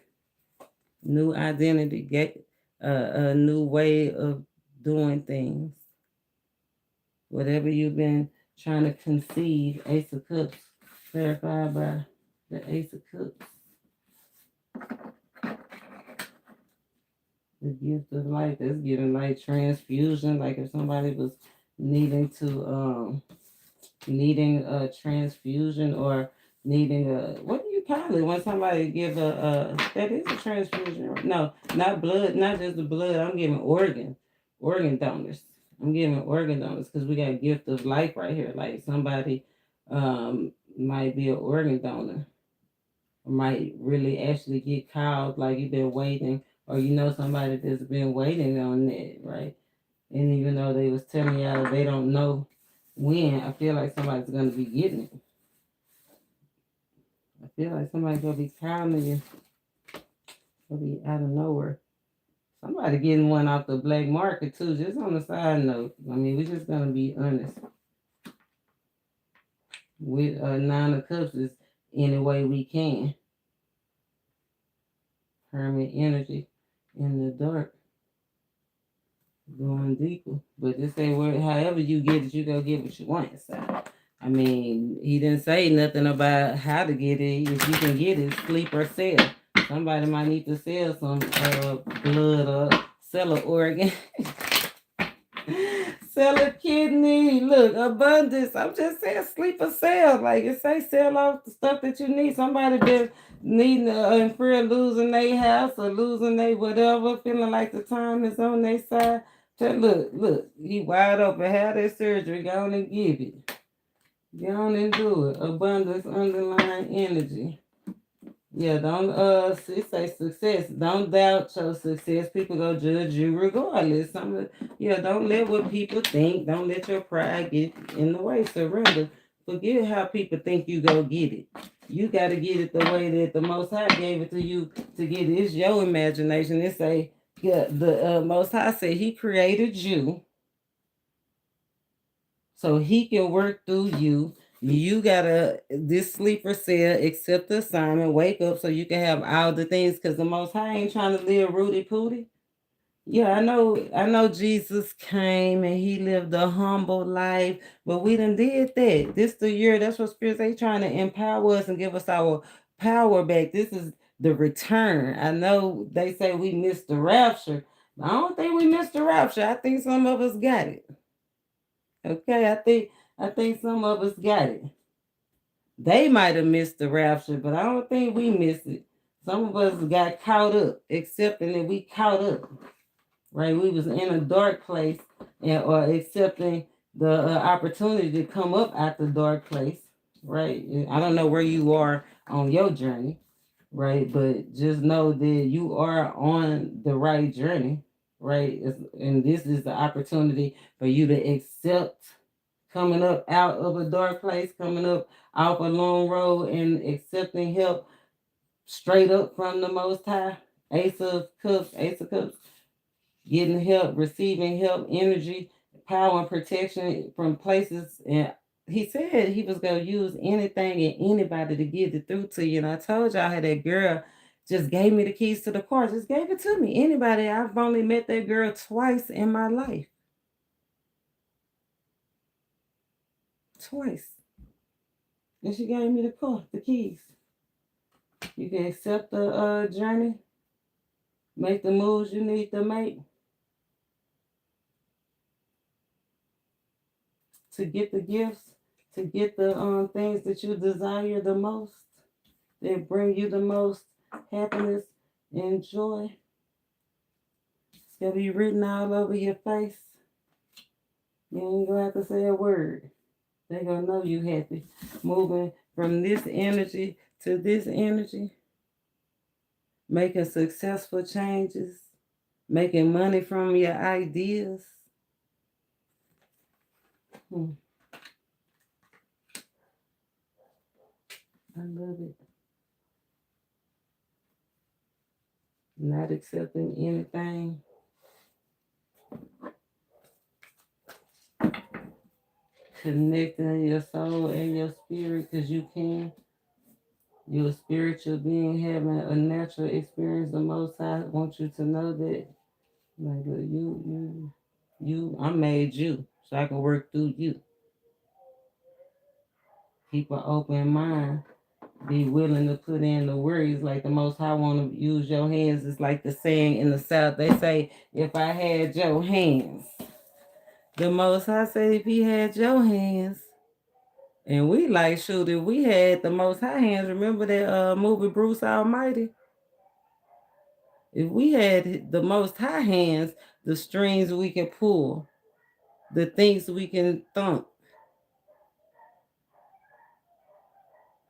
New identity, get a new way of doing things. Whatever you've been trying to conceive, Ace of Cups, clarified by the Ace of Cups. The gift of life, that's giving like transfusion. Like if somebody was needing a transfusion, or needing a, what do you call it when somebody give that is a transfusion? No, not blood, not just the blood. I'm giving organ donors. I'm giving organ donors because we got gift of life right here. Like somebody might be an organ donor, might really actually get called, like you've been waiting, or you know somebody that's been waiting on that, right? And even though they was telling y'all they don't know when, I feel like somebody's gonna be getting it. I feel like somebody's gonna be calling you. Gonna be out of nowhere. Somebody getting one off the black market too. Just on the side note, I mean, we're just gonna be honest. With Nine of Cups is any way we can. Hermit energy in the dark, going deeper. But this ain't where, however you get it, you go get what you want. So, I mean, he didn't say nothing about how to get it. If you can get it, sleep or sell. Somebody might need to sell some blood or sell an organ. Sell a kidney. Look, abundance. I'm just saying sleep or sell. Like it say sell off the stuff that you need. Somebody been needing in fear of losing their house or losing their whatever, feeling like the time is on their side. Just look, he wide open. Have that surgery. Go on and give it. Go on and do it. Abundance, underlying energy. Yeah, don't it say success. Don't doubt your success. People go judge you regardless. Don't let what people think. Don't let your pride get in the way. Surrender. Forget how people think you go get it. You gotta get it the way that the Most High gave it to you to get it. It's your imagination. It say the Most High said He created you so He can work through you. You gotta this sleeper cell, accept the assignment, wake up so you can have all the things, because the Most High ain't trying to live rooty pooty. Yeah, I know Jesus came and he lived a humble life, but we done did that. This the year, that's what spirits they trying to empower us and give us our power back. This is the return. I know they say we missed the rapture, but I don't think we missed the rapture. I think some of us got it. Okay, I think some of us got it. They might have missed the rapture, but I don't think we missed it. Some of us got caught up, accepting that we caught up. Right, we was in a dark place, or accepting the opportunity to come up at the dark place. Right, I don't know where you are on your journey, right, but just know that you are on the right journey. Right, and this is the opportunity for you to accept coming up out of a dark place, coming up off a long road, and accepting help straight up from the Most High. Ace of Cups, getting help, receiving help, energy, power, and protection from places. And he said he was going to use anything and anybody to get it through to you. And I told y'all how that girl just gave me the keys to the car, just gave it to me. Anybody, I've only met that girl twice in my life. Twice. And she gave me the car, the keys. You can accept the journey, make the moves you need to make to get the gifts, to get the things that you desire the most, that bring you the most happiness and joy. It's gonna be written all over your face. You ain't gonna have to say a word. They're gonna know you happy. Moving from this energy to this energy, making successful changes, making money from your ideas. I love it. Not accepting anything. Connecting your soul and your spirit, because you can. You're a spiritual being having a natural experience. The Most High wants you to know that, like, I made you so I can work through you. Keep an open mind. Be willing to put in the worries. Like the Most High want to use your hands. It's like the saying in the South. They say, if I had your hands. The Most High said, if he had your hands. And we like, shoot, if we had the Most High hands, remember that movie Bruce Almighty? If we had the Most High hands, the strings we can pull, the things we can thump.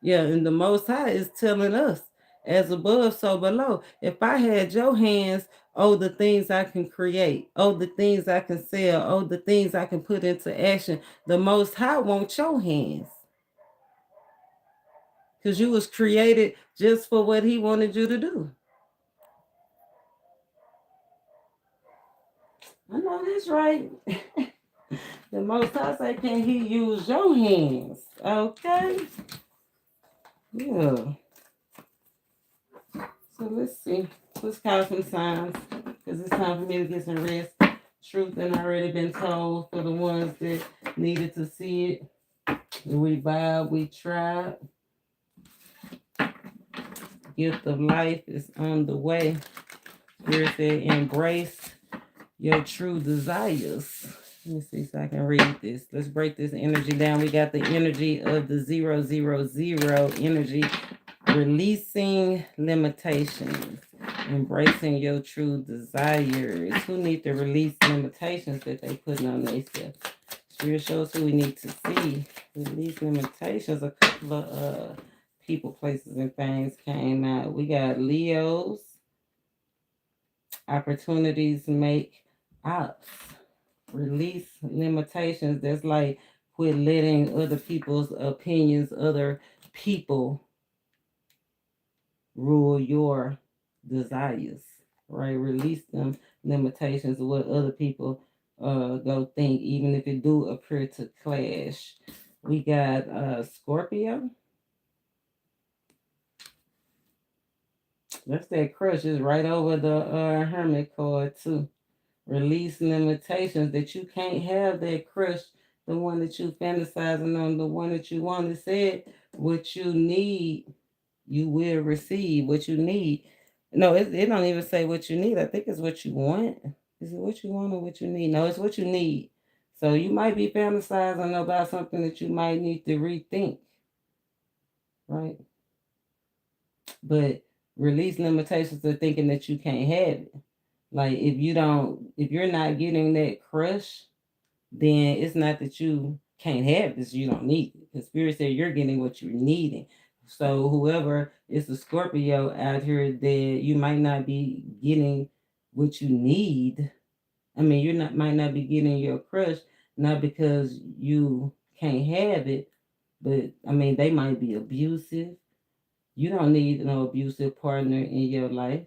Yeah, and the Most High is telling us, as above, so below. If I had your hands, oh, the things I can create, oh, the things I can sell, oh, the things I can put into action, the Most High wants your hands. Because you was created just for what he wanted you to do. I know that's right. The Most High say, can he use your hands? Okay. Yeah. So let's see. Let's call some signs. Because it's time for me to get some rest. Truth and already been told for the ones that needed to see it. We vowed, we tried. Gift of life is on the way. Spirit said, embrace your true desires. Let me see so I can read this. Let's break this energy down. We got the energy of the 000 energy, releasing limitations, embracing your true desires. Who need to release limitations that they putting on themselves? Spirit shows who we need to see. Release limitations. A couple of people, places, and things came out. We got Leos. Opportunities make ops. Release limitations. That's like quit letting other people's opinions, other people rule your desires, right? Release them limitations of what other people go think, even if it do appear to clash. We got Scorpio. That's that crush is right over the Hermit card too. Release limitations that you can't have that crush, the one that you fantasizing on, the one that you want to say what you need, you will receive what you need. No, it don't even say what you need. I think it's what you want. Is it what you want or what you need? No, it's what you need. So you might be fantasizing about something that you might need to rethink, right? But release limitations of thinking that you can't have it. Like if you're not getting that crush, then it's not that you can't have this, you don't need it. The spirit said you're getting what you're needing. So whoever is a Scorpio out here that you might not be getting what you need. I mean, you're not might not be getting your crush, not because you can't have it, but I mean they might be abusive. You don't need no abusive partner in your life.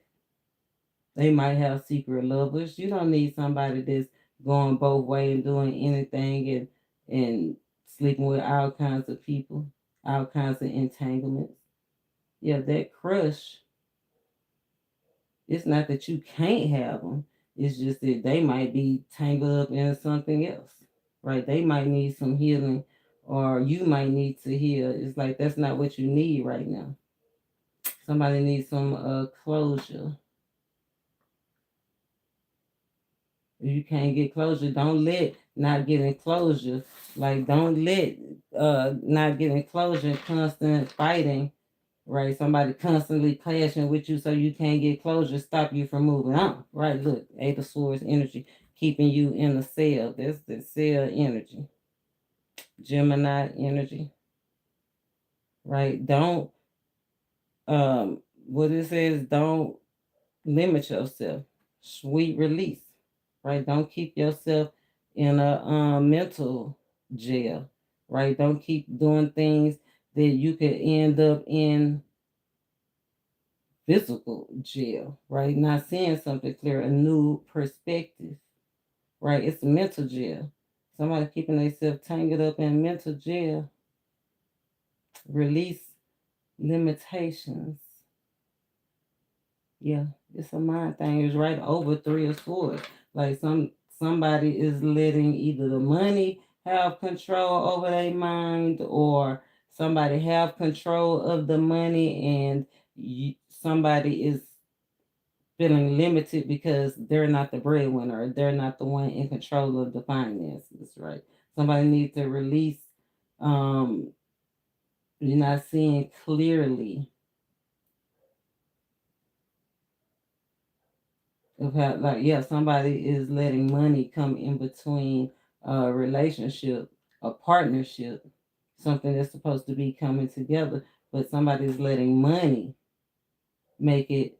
They might have secret lovers. You don't need somebody that's going both ways and doing anything and sleeping with all kinds of people, all kinds of entanglements. Yeah, that crush, it's not that you can't have them. It's just that they might be tangled up in something else, right? They might need some healing or you might need to heal. It's like that's not what you need right now. Somebody needs some closure. If you can't get closure, don't let not getting closure. Like don't let not getting closure, constant fighting, right? Somebody constantly clashing with you so you can't get closure, stop you from moving on. Right. Look, Eight of Swords energy, keeping you in a cell. That's the cell energy. Gemini energy. Right. Don't what it says, don't limit yourself. Sweet release, right? Don't keep yourself in a mental jail, right? Don't keep doing things that you could end up in physical jail, right? Not seeing something clear, a new perspective, right? It's a mental jail. Somebody keeping themselves tangled up in mental jail. Release limitations. Yeah, it's a mind thing. It's right over Three of Swords. Like somebody is letting either the money have control over their mind, or somebody have control of the money, and somebody is feeling limited because they're not the breadwinner, or they're not the one in control of the finances. Right? Somebody needs to release. Um, you're not seeing clearly of how, like, yeah, somebody is letting money come in between a relationship, a partnership, something that's supposed to be coming together, but somebody's letting money make it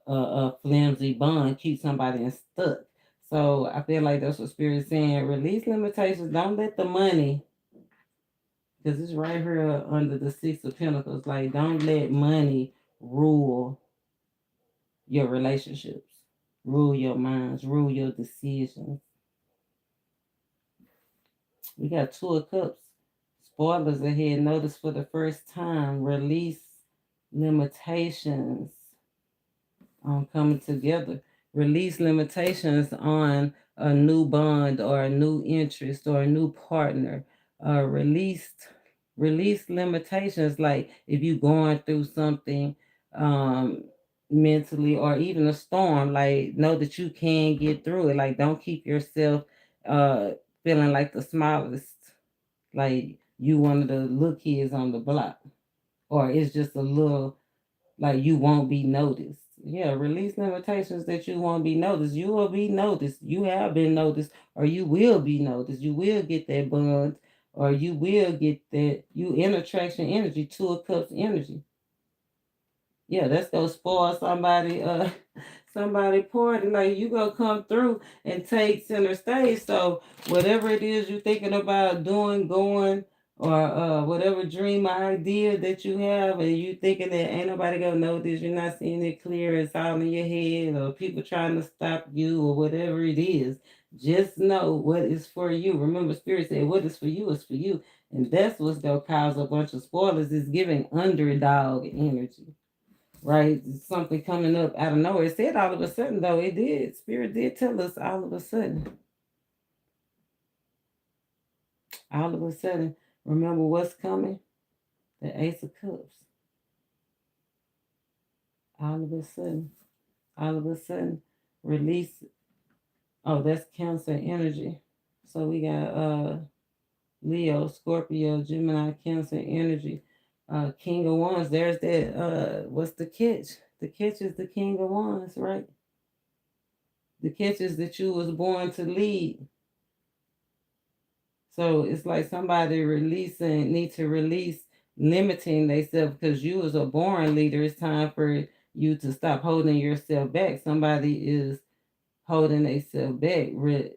a flimsy bond, keep somebody stuck. So I feel like that's what Spirit's saying. Release limitations. Don't let the money, because it's right here under the Six of Pentacles. Like, don't let money rule your relationships, rule your minds, rule your decisions. We got Two of Cups. Spoilers ahead. Notice for the first time, release limitations on coming together. Release limitations on a new bond or a new interest or a new partner. Release limitations, like if you're going through something um mentally, or even a storm, like know that you can get through it. Like, don't keep yourself uh feeling like the smallest, like you one of the little kids on the block, or it's just a little, like you won't be noticed. Yeah, release limitations that you won't be noticed. You will be noticed. You have been noticed, or you will be noticed. You will get that bond, or you will get that, you in attraction energy, Two of Cups energy. Yeah, that's gonna spoil somebody somebody party. Like, you gonna come through and take center stage. So whatever it is you're thinking about doing, going, or whatever dream or idea that you have, and you thinking that ain't nobody gonna know this, you're not seeing it clear, it's all in your head, or people trying to stop you, or whatever it is, just know what is for you. Remember, Spirit said what is for you is for you. And that's what's gonna cause a bunch of spoilers, is giving underdog energy. Right? Something coming up out of nowhere. It said all of a sudden, though. It did. Spirit did tell us all of a sudden. All of a sudden. Remember what's coming? The Ace of Cups. All of a sudden. All of a sudden. Release. Oh, that's Cancer energy. So we got Leo, Scorpio, Gemini, Cancer energy. King of Wands. There's that. What's the catch? The catch is the King of Wands, right? The catch is that you was born to lead. So it's like somebody need to release limiting themselves, because you as a born leader, it's time for you to stop holding yourself back. Somebody is holding themselves back,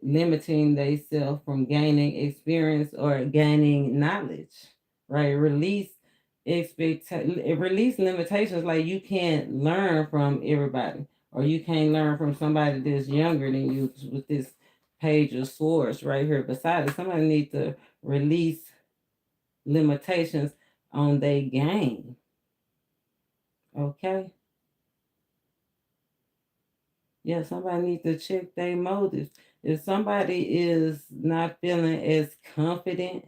limiting themselves from gaining experience or gaining knowledge, right? Release limitations, like you can't learn from everybody, or you can't learn from somebody that's younger than you, with this Page of Swords right here beside it. Somebody needs to release limitations on their game. Okay? Yeah, somebody needs to check their motives. If somebody is not feeling as confident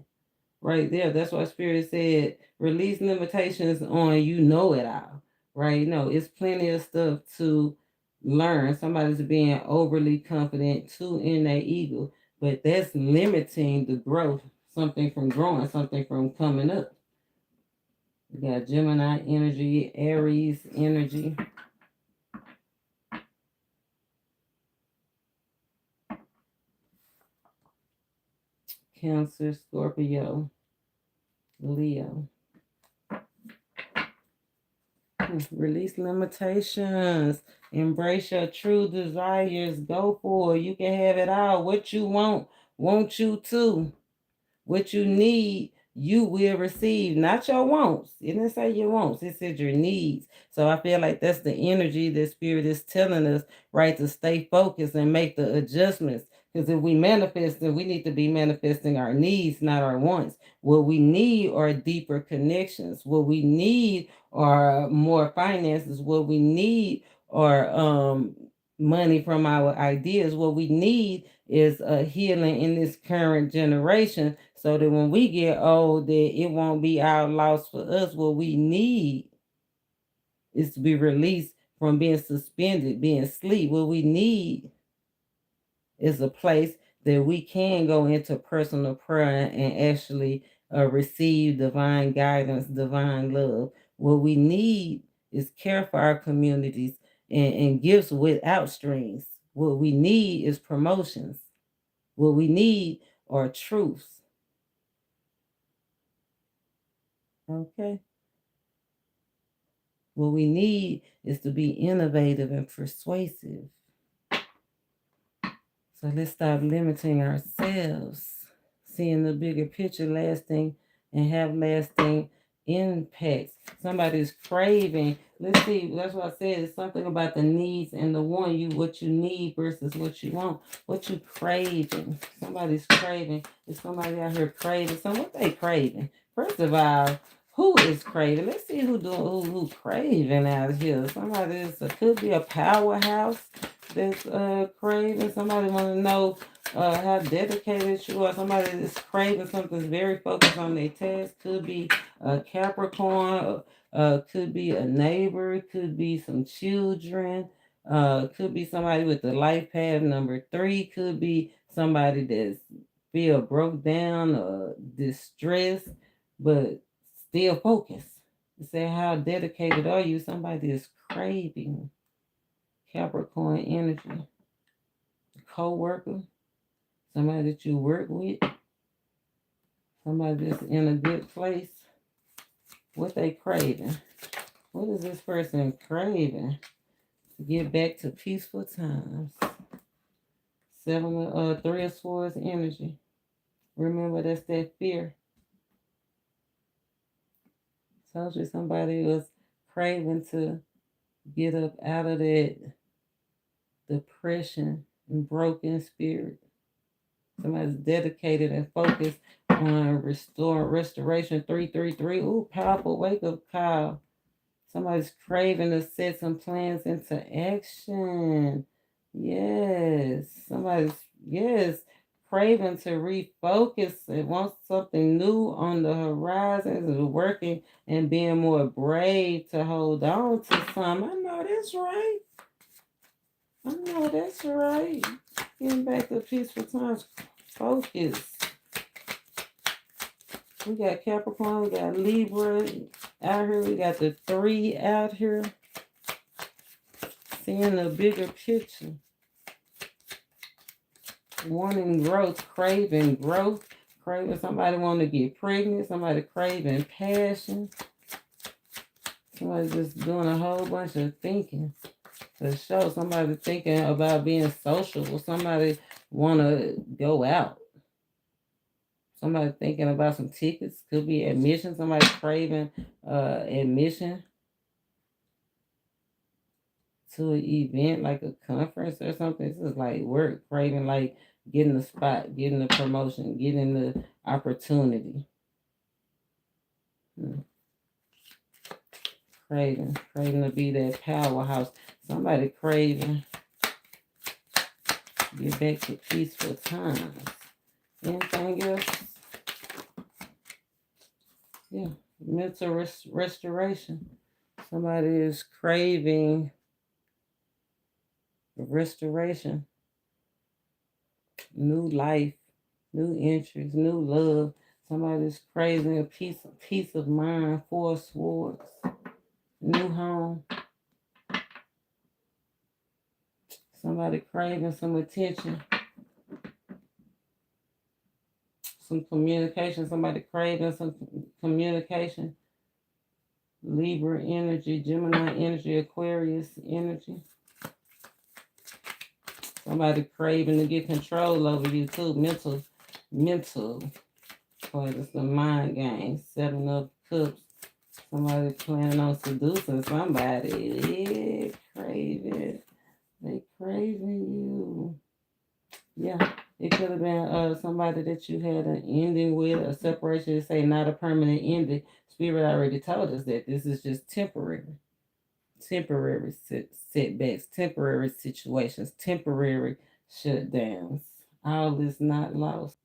right there, that's why Spirit said release limitations on you know it all. Right? No, it's plenty of stuff to learn. Somebody's being overly confident, too in their ego, but that's limiting the growth, something from growing, something from coming up. We got Gemini energy, Aries energy. Cancer, Scorpio, Leo. Release limitations. Embrace your true desires. Go for it. You can have it all. What you want you to. What you need, you will receive. Not your wants. It didn't say your wants. It said your needs. So I feel like that's the energy that Spirit is telling us, right, to stay focused and make the adjustments. Because if we manifest, then we need to be manifesting our needs, not our wants. What we need are deeper connections. What we need are more finances. What we need are money from our ideas. What we need is a healing in this current generation, so that when we get old, that it won't be our loss for us. What we need is to be released from being suspended, being asleep. What we need is a place that we can go into personal prayer and actually receive divine guidance, divine love. What we need is care for our communities, and gifts without strings. What we need is promotions. What we need are truths. Okay. What we need is to be innovative and persuasive. So let's stop limiting ourselves, seeing the bigger picture, lasting and have lasting impacts. Somebody's craving. Let's see, that's what I said. It's something about the needs and the want, what you need versus what you want. What you craving. Somebody's craving. Is somebody out here craving? So what they craving? First of all, who is craving? Let's see who craving out here. Somebody could be a powerhouse that's craving. Somebody want to know how dedicated you are. Somebody that's craving something that's very focused on their task. Could be a Capricorn, could be a neighbor, could be some children, could be somebody with the life path number 3, could be somebody that's feel broke down or distressed, but still focused. Say, how dedicated are you? Somebody is craving. Capricorn energy. Co-worker, somebody that you work with, somebody that's in a good place. What they craving? What is this person craving? To get back to peaceful times. 3 of Swords energy. Remember, that's that fear. Told you somebody was craving to get up out of that depression and broken spirit. Somebody's dedicated and focused on restoration. 333. Ooh, powerful wake up call. Somebody's craving to set some plans into action. Yes. Craving to refocus. It wants something new on the horizon. Is working and being more brave to hold on to some. I know that's right. Getting back to peaceful times. Focus. We got Capricorn, we got Libra out here. We got the 3 out here. Seeing the bigger picture. Wanting growth, craving growth. Craving somebody want to get pregnant. Somebody craving passion. Somebody just doing a whole bunch of thinking. To show somebody thinking about being social. Somebody want to go out. Somebody thinking about some tickets. Could be admission. Somebody craving admission to an event like a conference or something. This is like work. Craving like getting the spot, getting the promotion, getting the opportunity. Craving to be that powerhouse. Somebody craving get back to peaceful times. Anything else? Yeah, mental restoration. Somebody is craving restoration, new life, new interests, new love. Somebody's craving a peace of mind. 4 of Swords, new home. Somebody craving some attention, some communication. Somebody craving some communication. Libra energy, Gemini energy, Aquarius energy. Somebody craving to get control over you too. Mental. It's the mind game. 7 of Cups. Somebody planning on seducing somebody. Craving. They craving you. Yeah. It could have been somebody that you had an ending with, a separation. Say not a permanent ending. Spirit already told us that this is just temporary. Temporary setbacks, temporary situations, temporary shutdowns. All is not lost.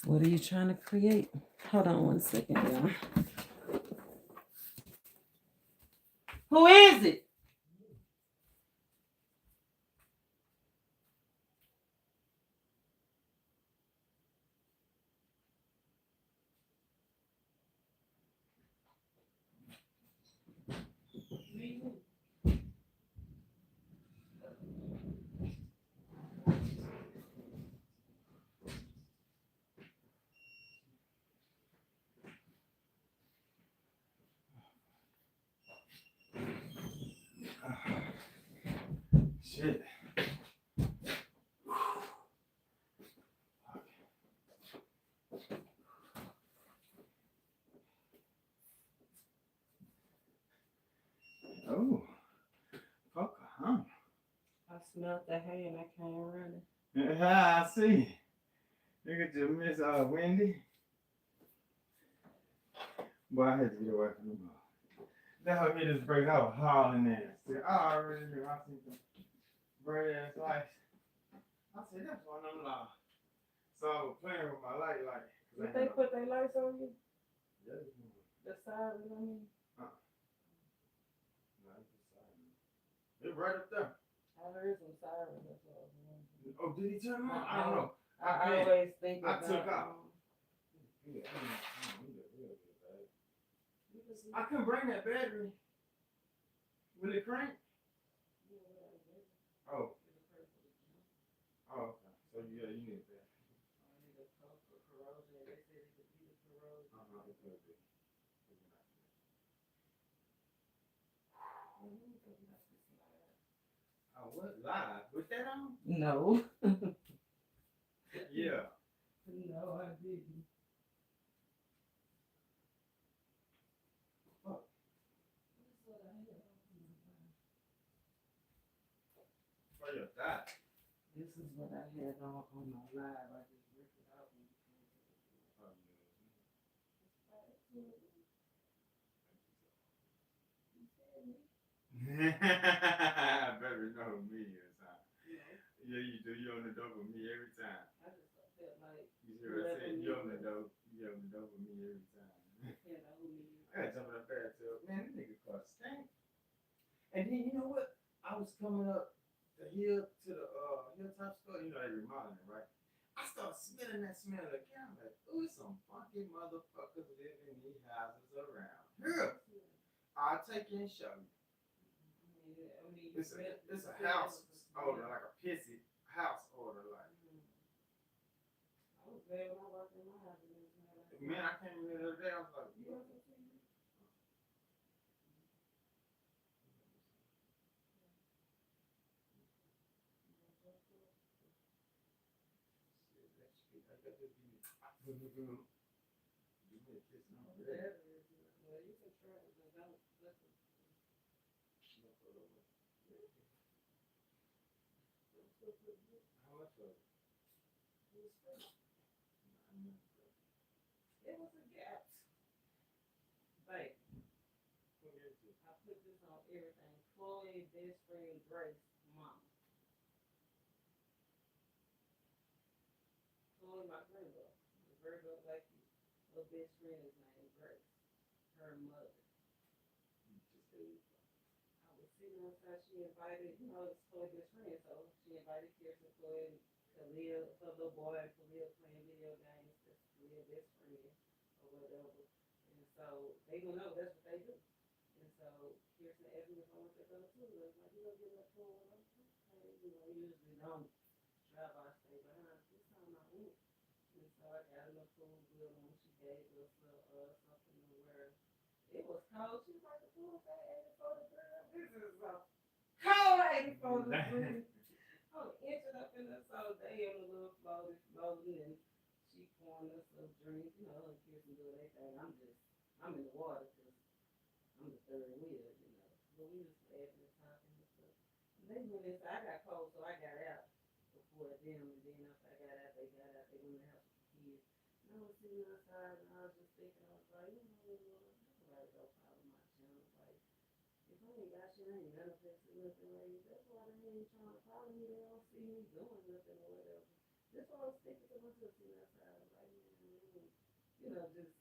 What are you trying to create? Hold on 1 second, y'all. Who is it?
ooh, poker, huh?
I smelled the hay and I came running.
I see. Look at you, Miss Wendy. Boy, I had to get away from the ball. That helped me just break out hauling ass. I already knew. I seen some bird ass lights. I said, that's one of them law. So I was playing with my light.
Did they put their lights on you?
Yeah.
The siren, I mean?
No, it's just silent. It's right up there.
I heard some sirens. That's what I was wondering.
Oh, did he turn on? I don't know.
I always think
I
about
took out. Yeah, I couldn't bring that battery. Will it crank? Oh. Oh, okay. So yeah, you need that.
I need a pump for corrosion. They said it could be the corrosion.
It could be. Oh, what? Live? Was that on?
No.
Yeah.
No, I didn't.
Fuck. For your thigh.
This is what I had on my live. I just ripped it out when you came to the door.
Better know me or something.
No.
Yeah, you do. You on the dope with me every time.
I just felt like
You see what I said? You on the dope. You on the dope with me every time.
you know who me is.
I gotta jump in the bathtub. Man, this nigga car stink. And then you know what? I was coming up the hill to the hilltop store. You know they remodeling, right? I started smelling that smell again. I'm like, ooh, some funky motherfuckers live in these houses around here. I'll take you and show you.
Yeah, I mean,
It's a house odor, like a pissy house odor, like.
I was glad when I walked in my house.
Man, I came in the other day. I was like,
You want some tea?
Give me a kiss and I'm
Well,
ready.
you can try it, but don't let them.
How much was it?
It was free. It was a gap. Babe, I put this on everything. Chloe, best friend, Grace, mama. Chloe, my granddaughter, the Virgo like you. Her best friend is named Grace. Her mother. I was sitting outside. She invited, it's Chloe's best friend, so she invited Kirsten, Chloe, Khalil, her little boy, and Khalil playing video games. That's Khalil's best friend or whatever. And so they don't know that's what they do. And so Kirsten asked me if I want to go too. I was like, get that pool. Okay. Usually don't drive our stay behind. This time I went. And so I got in the pool good when she gave us something to wear. It was cold. She was like, the pool say 84 degrees. This is so cold 84 degrees. I was inching up in the so they on the little floating, and she pouring us a drink. Her and Kirsten do their thing. I'm in the water because I'm the third wheel. But we just laughing and talking and stuff. And they went inside. I got cold, so I got out before them. And then after I got out, they got out. They went in the house with the kids. And I was sitting outside, and I was just thinking, I was like, nobody go follow my channel. Like, if I ain't got shit, I ain't manifesting nothing. Like, that's why they ain't trying to follow me. They don't see me doing nothing or whatever. That's why I was thinking to myself, sitting outside, like, just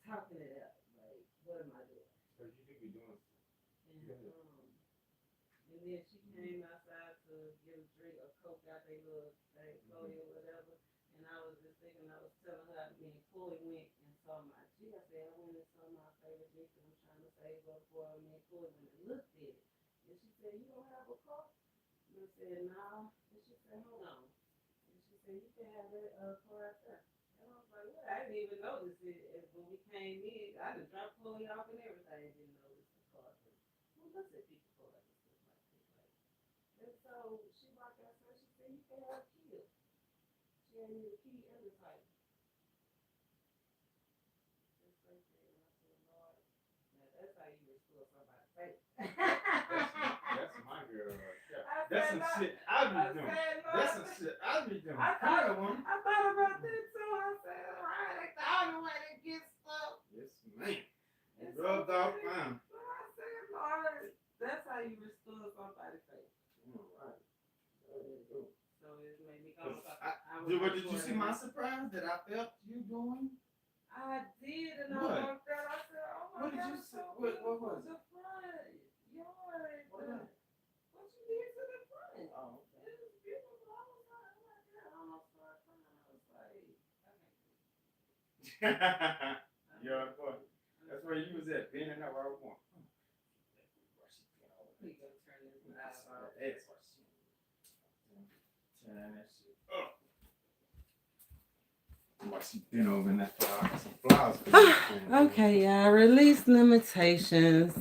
talking it out. Like, what am I doing?
Because you do be doing stuff.
And then she came outside to get a drink, a Coke out they little thing, Chloe or whatever. And I was just thinking, I was telling her, me and Chloe went and saw my G. I said, I went and saw my favorite drink that I'm trying to save up for. Me and Chloe went and looked at it. And she said, you don't have a car? And I said, no. And she said, hold on. And she said, you can have that car out there. And I was like, well, I didn't even notice it. When we came in, I done dropped Chloe off and everything. Didn't notice the car. Who looks at people cars and stuff like that? And so she walked outside. She said, you can have a key. She ain't need a key and the title. Just like that. And I said, Lord, now that's how you restore somebody's faith.
shit I be doing. That's some shit I be doing.
I
Come
thought,
here, woman.
I thought about that too. I said, right, like the only way to get stuff.
Yes, man. Rubbed off fine.
So I said, Lord, that's how you restore somebody's faith.
All right. There you go.
So it made me go.
Did you see my surprise that I felt you doing?
I did, and
what?
I walked out. I said, "Oh my
what did
God,
you
so
say? What was
the
it?
front yard.
What was it?
What you did to the front?
Oh,
it was beautiful. I was like, oh my God, I almost started crying. I was like,
okay. Yeah, boy. That's where you was at, being in that where I was going.
Please don't turn this
That's
off.
why she turn that shit up. Why she been over in that flowers.
Okay, y'all. Release limitations.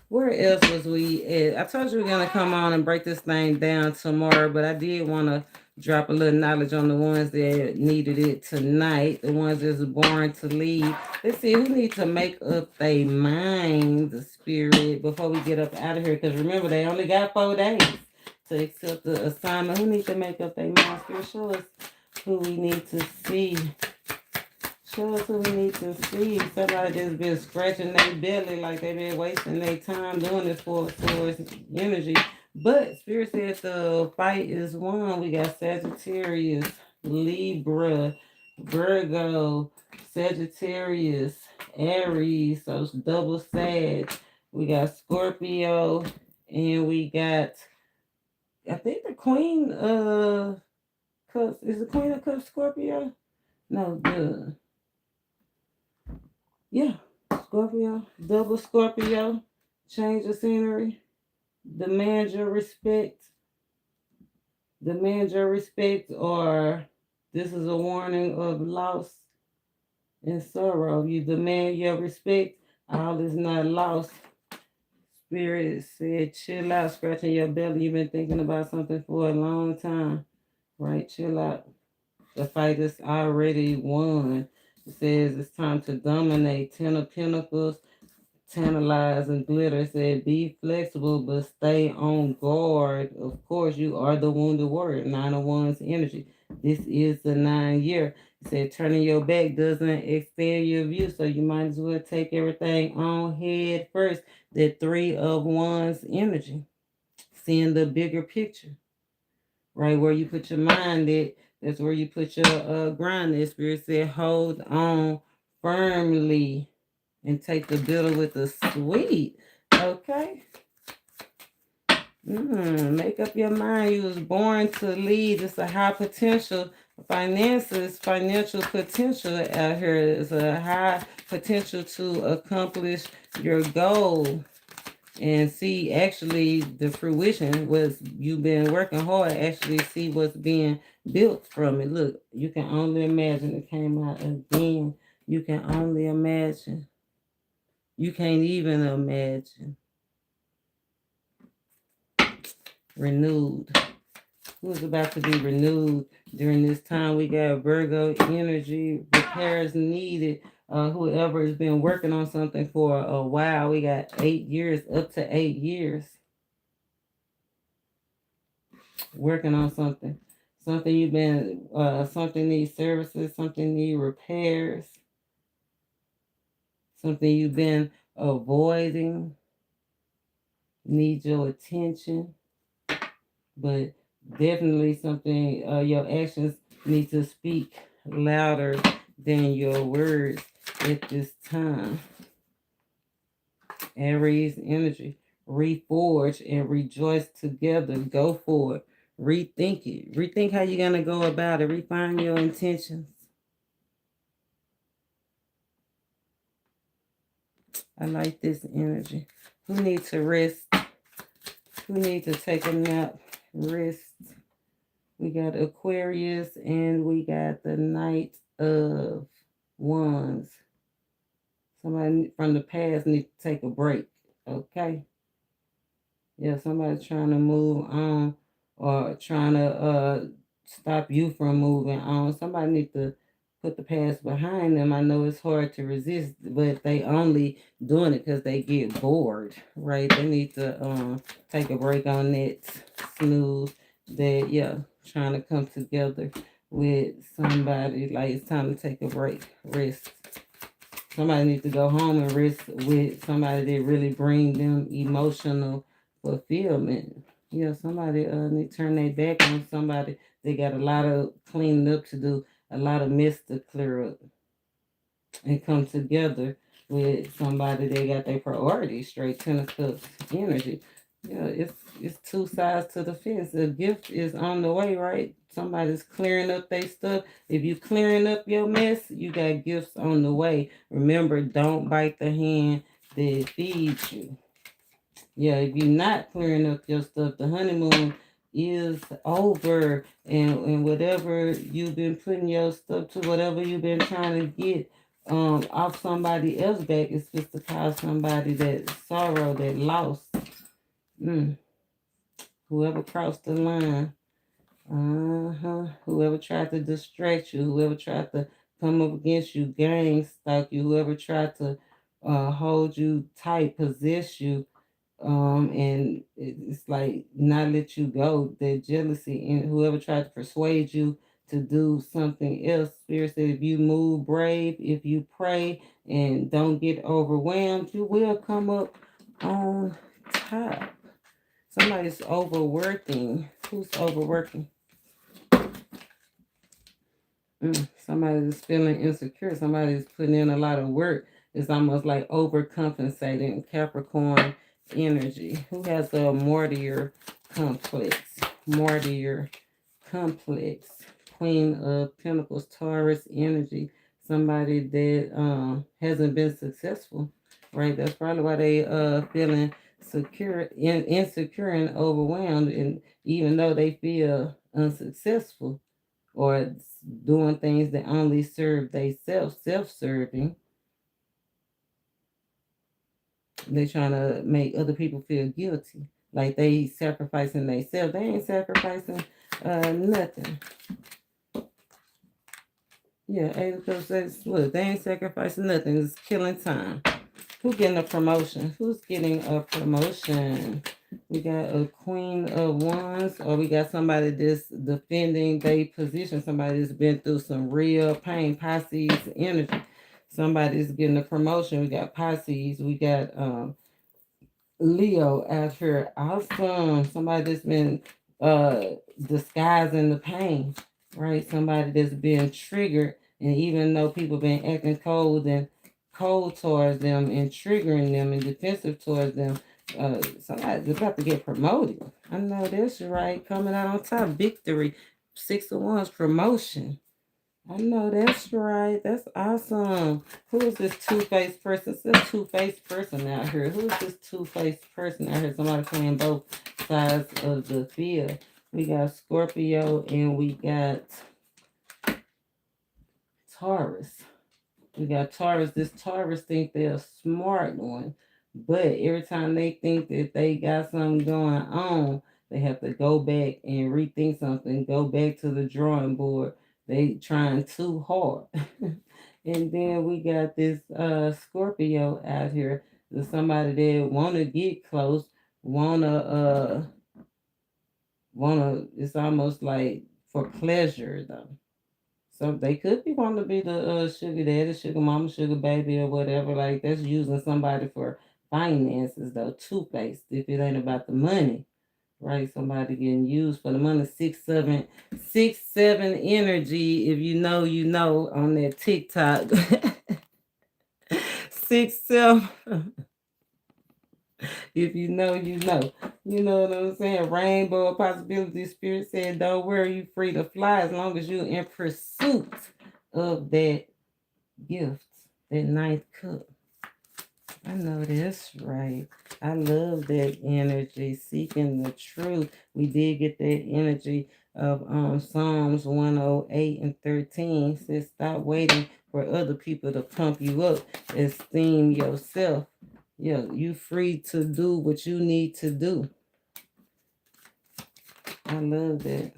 Where else was we at? I told you we're gonna come on and break this thing down tomorrow, but I did want to drop a little knowledge on the ones that needed it tonight, the ones that's born to lead. Let's see who needs to make up their mind, the spirit, before we get up out of here. Because remember, they only got 4 days to accept the assignment. Who needs to make up their mind? Spirit, show us who we need to see. Show us who we need to see. Somebody that's been scratching their belly like they've been wasting their time doing this for energy. But Spirit says the fight is won. We got Sagittarius, Libra, Virgo, Sagittarius, Aries, so it's double Sag. We got Scorpio, and we got, I think the Queen of Cups, is the Queen of Cups Scorpio? No, yeah, Scorpio, double Scorpio, change of scenery, demand your respect, or this is a warning of loss and sorrow. You demand your respect, all is not lost. Spirit said, chill out, scratching your belly. You've been thinking about something for a long time, right? Chill out. The fight is already won. It says it's time to dominate. 10 of Pentacles, tantalize and glitter. Said be flexible but stay on guard. Of course, you are the wounded warrior. 9 of Wands energy. This is the 9 year. It said turning your back doesn't expand your view, so you might as well take everything on head first. That 3 of Wands energy. Seeing the bigger picture. Right where you put your mind at, that's where you put your grind. The Spirit said hold on firmly and take the bitter with the sweet. Okay. Make up your mind. You was born to lead. It's a high potential. Finances, financial potential out here is a high potential to accomplish your goal and see actually the fruition was you've been working hard, actually see what's being built from it. Look, you can only imagine. It came out again. You can only imagine. You can't even imagine. Renewed. Who's about to be renewed during this time? We got Virgo energy, repairs needed. Whoever has been working on something for a while, we got 8 years, up to 8 years. Working on something. Something you've been, something needs services, something needs repairs, something you've been avoiding, needs your attention, but definitely something, your actions need to speak louder than your words at this time. Aries energy, reforge and rejoice together. Go for it. Rethink it. Rethink how you're going to go about it. Refine your intentions. I like this energy. Who needs to rest? Who needs to take a nap? Rest. We got Aquarius and we got the Knight of Wands. Somebody from the past needs to take a break. Okay? Yeah, somebody's trying to move on or trying to stop you from moving on. Somebody needs to put the past behind them. I know it's hard to resist, but they only doing it because they get bored, right? They need to take a break on that snooze. That yeah, trying to come together with somebody. Like it's time to take a break, rest. Somebody needs to go home and rest with somebody that really bring them emotional fulfillment. Yeah, somebody need to turn their back on somebody. They got a lot of cleaning up to do, a lot of mess to clear up, and come together with somebody that got their priorities straight. Ten of Cups energy. Yeah, it's two sides to the fence. A gift is on the way, right? Somebody's clearing up their stuff. If you clearing up your mess, you got gifts on the way. Remember, don't bite the hand that feeds you. Yeah, if you're not clearing up your stuff, the honeymoon is over, and whatever you've been putting your stuff to, whatever you've been trying to get off somebody else back, is just to cause somebody that sorrow, that loss. Mm. Whoever crossed the line, whoever tried to distract you, whoever tried to come up against you, gang stalk you, whoever tried to hold you tight, possess you, and it's like not let you go, that jealousy, and whoever tried to persuade you to do something else. Spirit said if you move brave, if you pray and don't get overwhelmed, you will come up on top. Somebody's overworking. Who's overworking? Somebody's feeling insecure. Somebody's putting in a lot of work. It's almost like overcompensating. Capricorn energy. Who has a martyr complex? Martyr complex. Queen of Pentacles, Taurus energy. Somebody that hasn't been successful, right? That's probably why they feeling secure, insecure, and overwhelmed. And even though they feel unsuccessful, or doing things that only serve themselves, self-serving, they trying to make other people feel guilty, like they sacrificing themselves. They ain't sacrificing nothing. Yeah, 8 says, look, they ain't sacrificing nothing. It's killing time. Who's getting a promotion? Who's getting a promotion? We got a Queen of Wands, or we got somebody that's defending their position. Somebody that's been through some real pain. Pisces energy. Somebody's getting a promotion. We got Pisces. We got Leo out here. Awesome. Somebody that's been disguising the pain, right? Somebody that's been triggered, and even though people been acting cold towards them and triggering them and defensive towards them, somebody's about to get promoted. I know that's right. Coming out on top, victory. 6 of Wands, promotion. I know that's right. That's awesome. Who is this two-faced person? It's this two-faced person out here. Who is this two-faced person out here? Somebody playing both sides of the field. We got Scorpio and we got Taurus. We got Taurus. This Taurus think they're a smart one, but every time they think that they got something going on, they have to go back and rethink something, go back to the drawing board. They trying too hard. And then we got this Scorpio out here. There's somebody that wanna get close, wanna it's almost like for pleasure though. So they could be wanting to be the sugar daddy, sugar mama, sugar baby, or whatever. Like that's using somebody for finances though. Two-faced if it ain't about the money, right? Somebody getting used for the money. 6 7 energy. If you know, you know on that TikTok. 6 7. If you know, you know. You know what I'm saying? Rainbow of possibility. Spirit said, don't worry, you free to fly as long as you're in pursuit of that gift, that ninth cup. I know that's right. I love that energy, seeking the truth. We did get that energy of Psalms 108 and 13. Says, stop waiting for other people to pump you up. Esteem yourself. Yeah, you free to do what you need to do. I love that.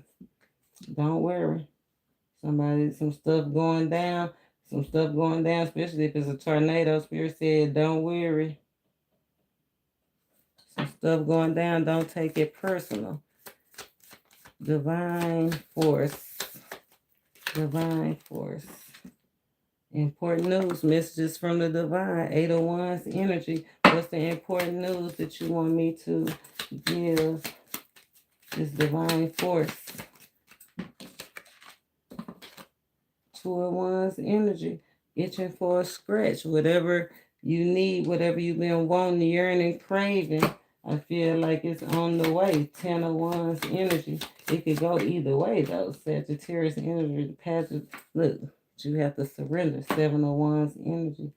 Don't worry. Some stuff going down. Some stuff going down, especially if it's a tornado. Spirit said, don't worry. Some stuff going down. Don't take it personal. Divine force. Divine force. Important news, messages from the divine. 8 of Wands energy. What's the important news that you want me to give this divine force? 2 of Wands energy. Itching for a scratch. Whatever you need, whatever you've been wanting, yearning, craving, I feel like it's on the way. 10 of Wands energy. It could go either way, though. Sagittarius energy, the passage. Look, you have to surrender. 7 of Wands energy.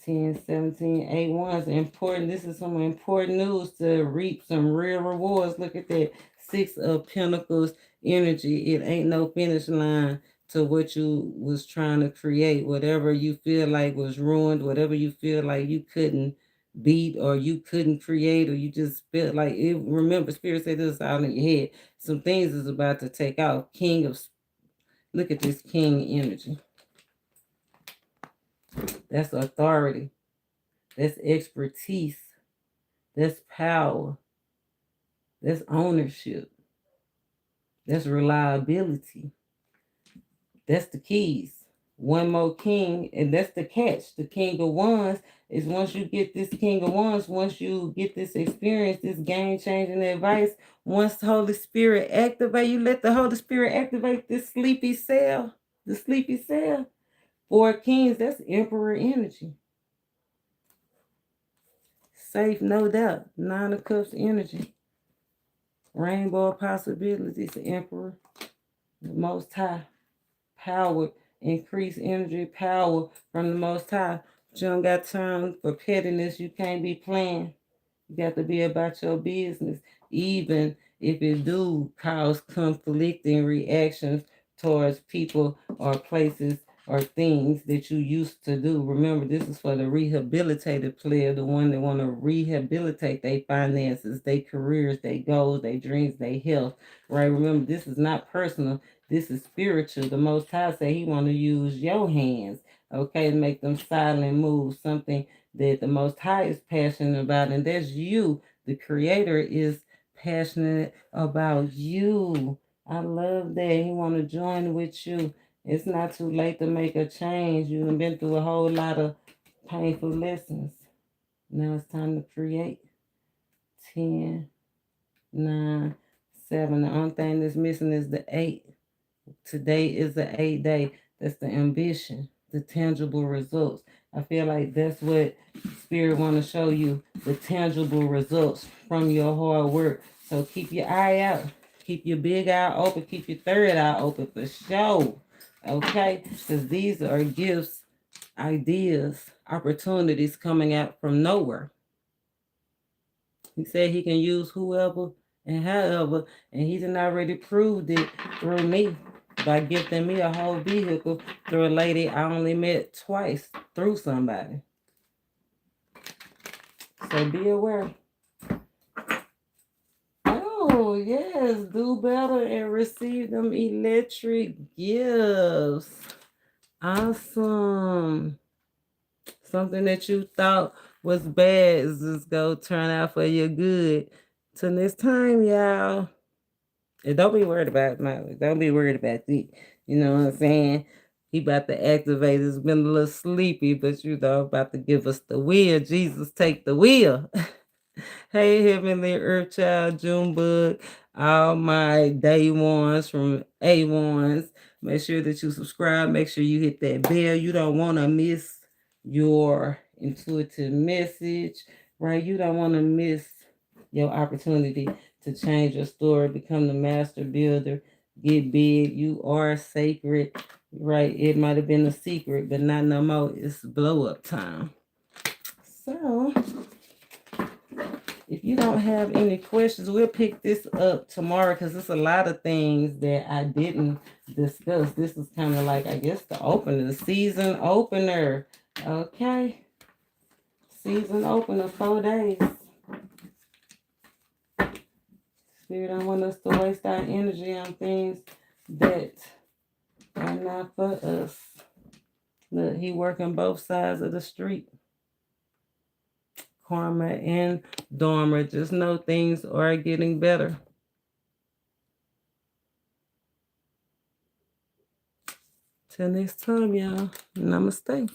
10, 17, 8 wands. Important. This is some important news to reap some real rewards. Look at that. 6 of Pentacles energy. It ain't no finish line to what you was trying to create. Whatever you feel like was ruined, whatever you feel like you couldn't beat or you couldn't create or you just felt like it. Remember, Spirit said this out in your head. Some things is about to take off. Look at this king energy. That's authority. That's expertise. That's power. That's ownership. That's reliability. That's the keys. One more king, and that's the catch. The king of wands is once you get this king of wands, once you get this experience, this game-changing advice, once the Holy Spirit activate, you let the Holy Spirit activate this sleepy cell, the sleepy cell. 4 kings, that's emperor energy. Safe, no doubt. 9 of cups energy. Rainbow of possibilities, emperor. The most high. Power, increased energy, power from the most high. But you don't got time for pettiness. You can't be playing. You got to be about your business. Even if it do cause conflicting reactions towards people or places or things that you used to do. Remember, this is for the rehabilitated player, the one that want to rehabilitate their finances, their careers, their goals, their dreams, their health, right? Remember, this is not personal. This is spiritual. The Most High say he want to use your hands, okay, to make them silent moves, something that the Most High is passionate about, and that's you. The Creator is passionate about you. I love that. He want to join with you. It's not too late to make a change. You've been through a whole lot of painful lessons. Now it's time to create. 10, 9, 7. The only thing that's missing is the 8. Today is the 8th day. That's the ambition, the tangible results. I feel like that's what Spirit want to show you, the tangible results from your hard work. So keep your eye out. Keep your big eye open. Keep your third eye open for sure. Okay? Because these are gifts, ideas, opportunities coming out from nowhere. He said he can use whoever and however, and he done already proved it through me by gifting me a whole vehicle through a lady I only met twice through somebody. So be aware. Oh, yes, do better and receive them electric gifts. Awesome. Something that you thought was bad is just going to turn out for your good. Till next time, y'all. And don't be worried about Miley. Don't be worried about it. You know what I'm saying? He about to activate. It's been a little sleepy, but you know, about to give us the wheel. Jesus, take the wheel. Hey, Heavenly Earth Child, Junebug, all my day ones from A1s. Make sure that you subscribe. Make sure you hit that bell. You don't want to miss your intuitive message, right? You don't want to miss your opportunity to change your story, become the master builder, get big. You are sacred, right? It might have been a secret, but not no more. It's blow up time. So, if you don't have any questions, we'll pick this up tomorrow because there's a lot of things that I didn't discuss. This is kind of like, I guess, the opener, the season opener. Okay. Season opener, 4 days. Spirit don't want us to waste our energy on things that are not for us. Look, he working both sides of the street. Karma and Dharma. Just know things are getting better. Till next time, y'all. Namaste.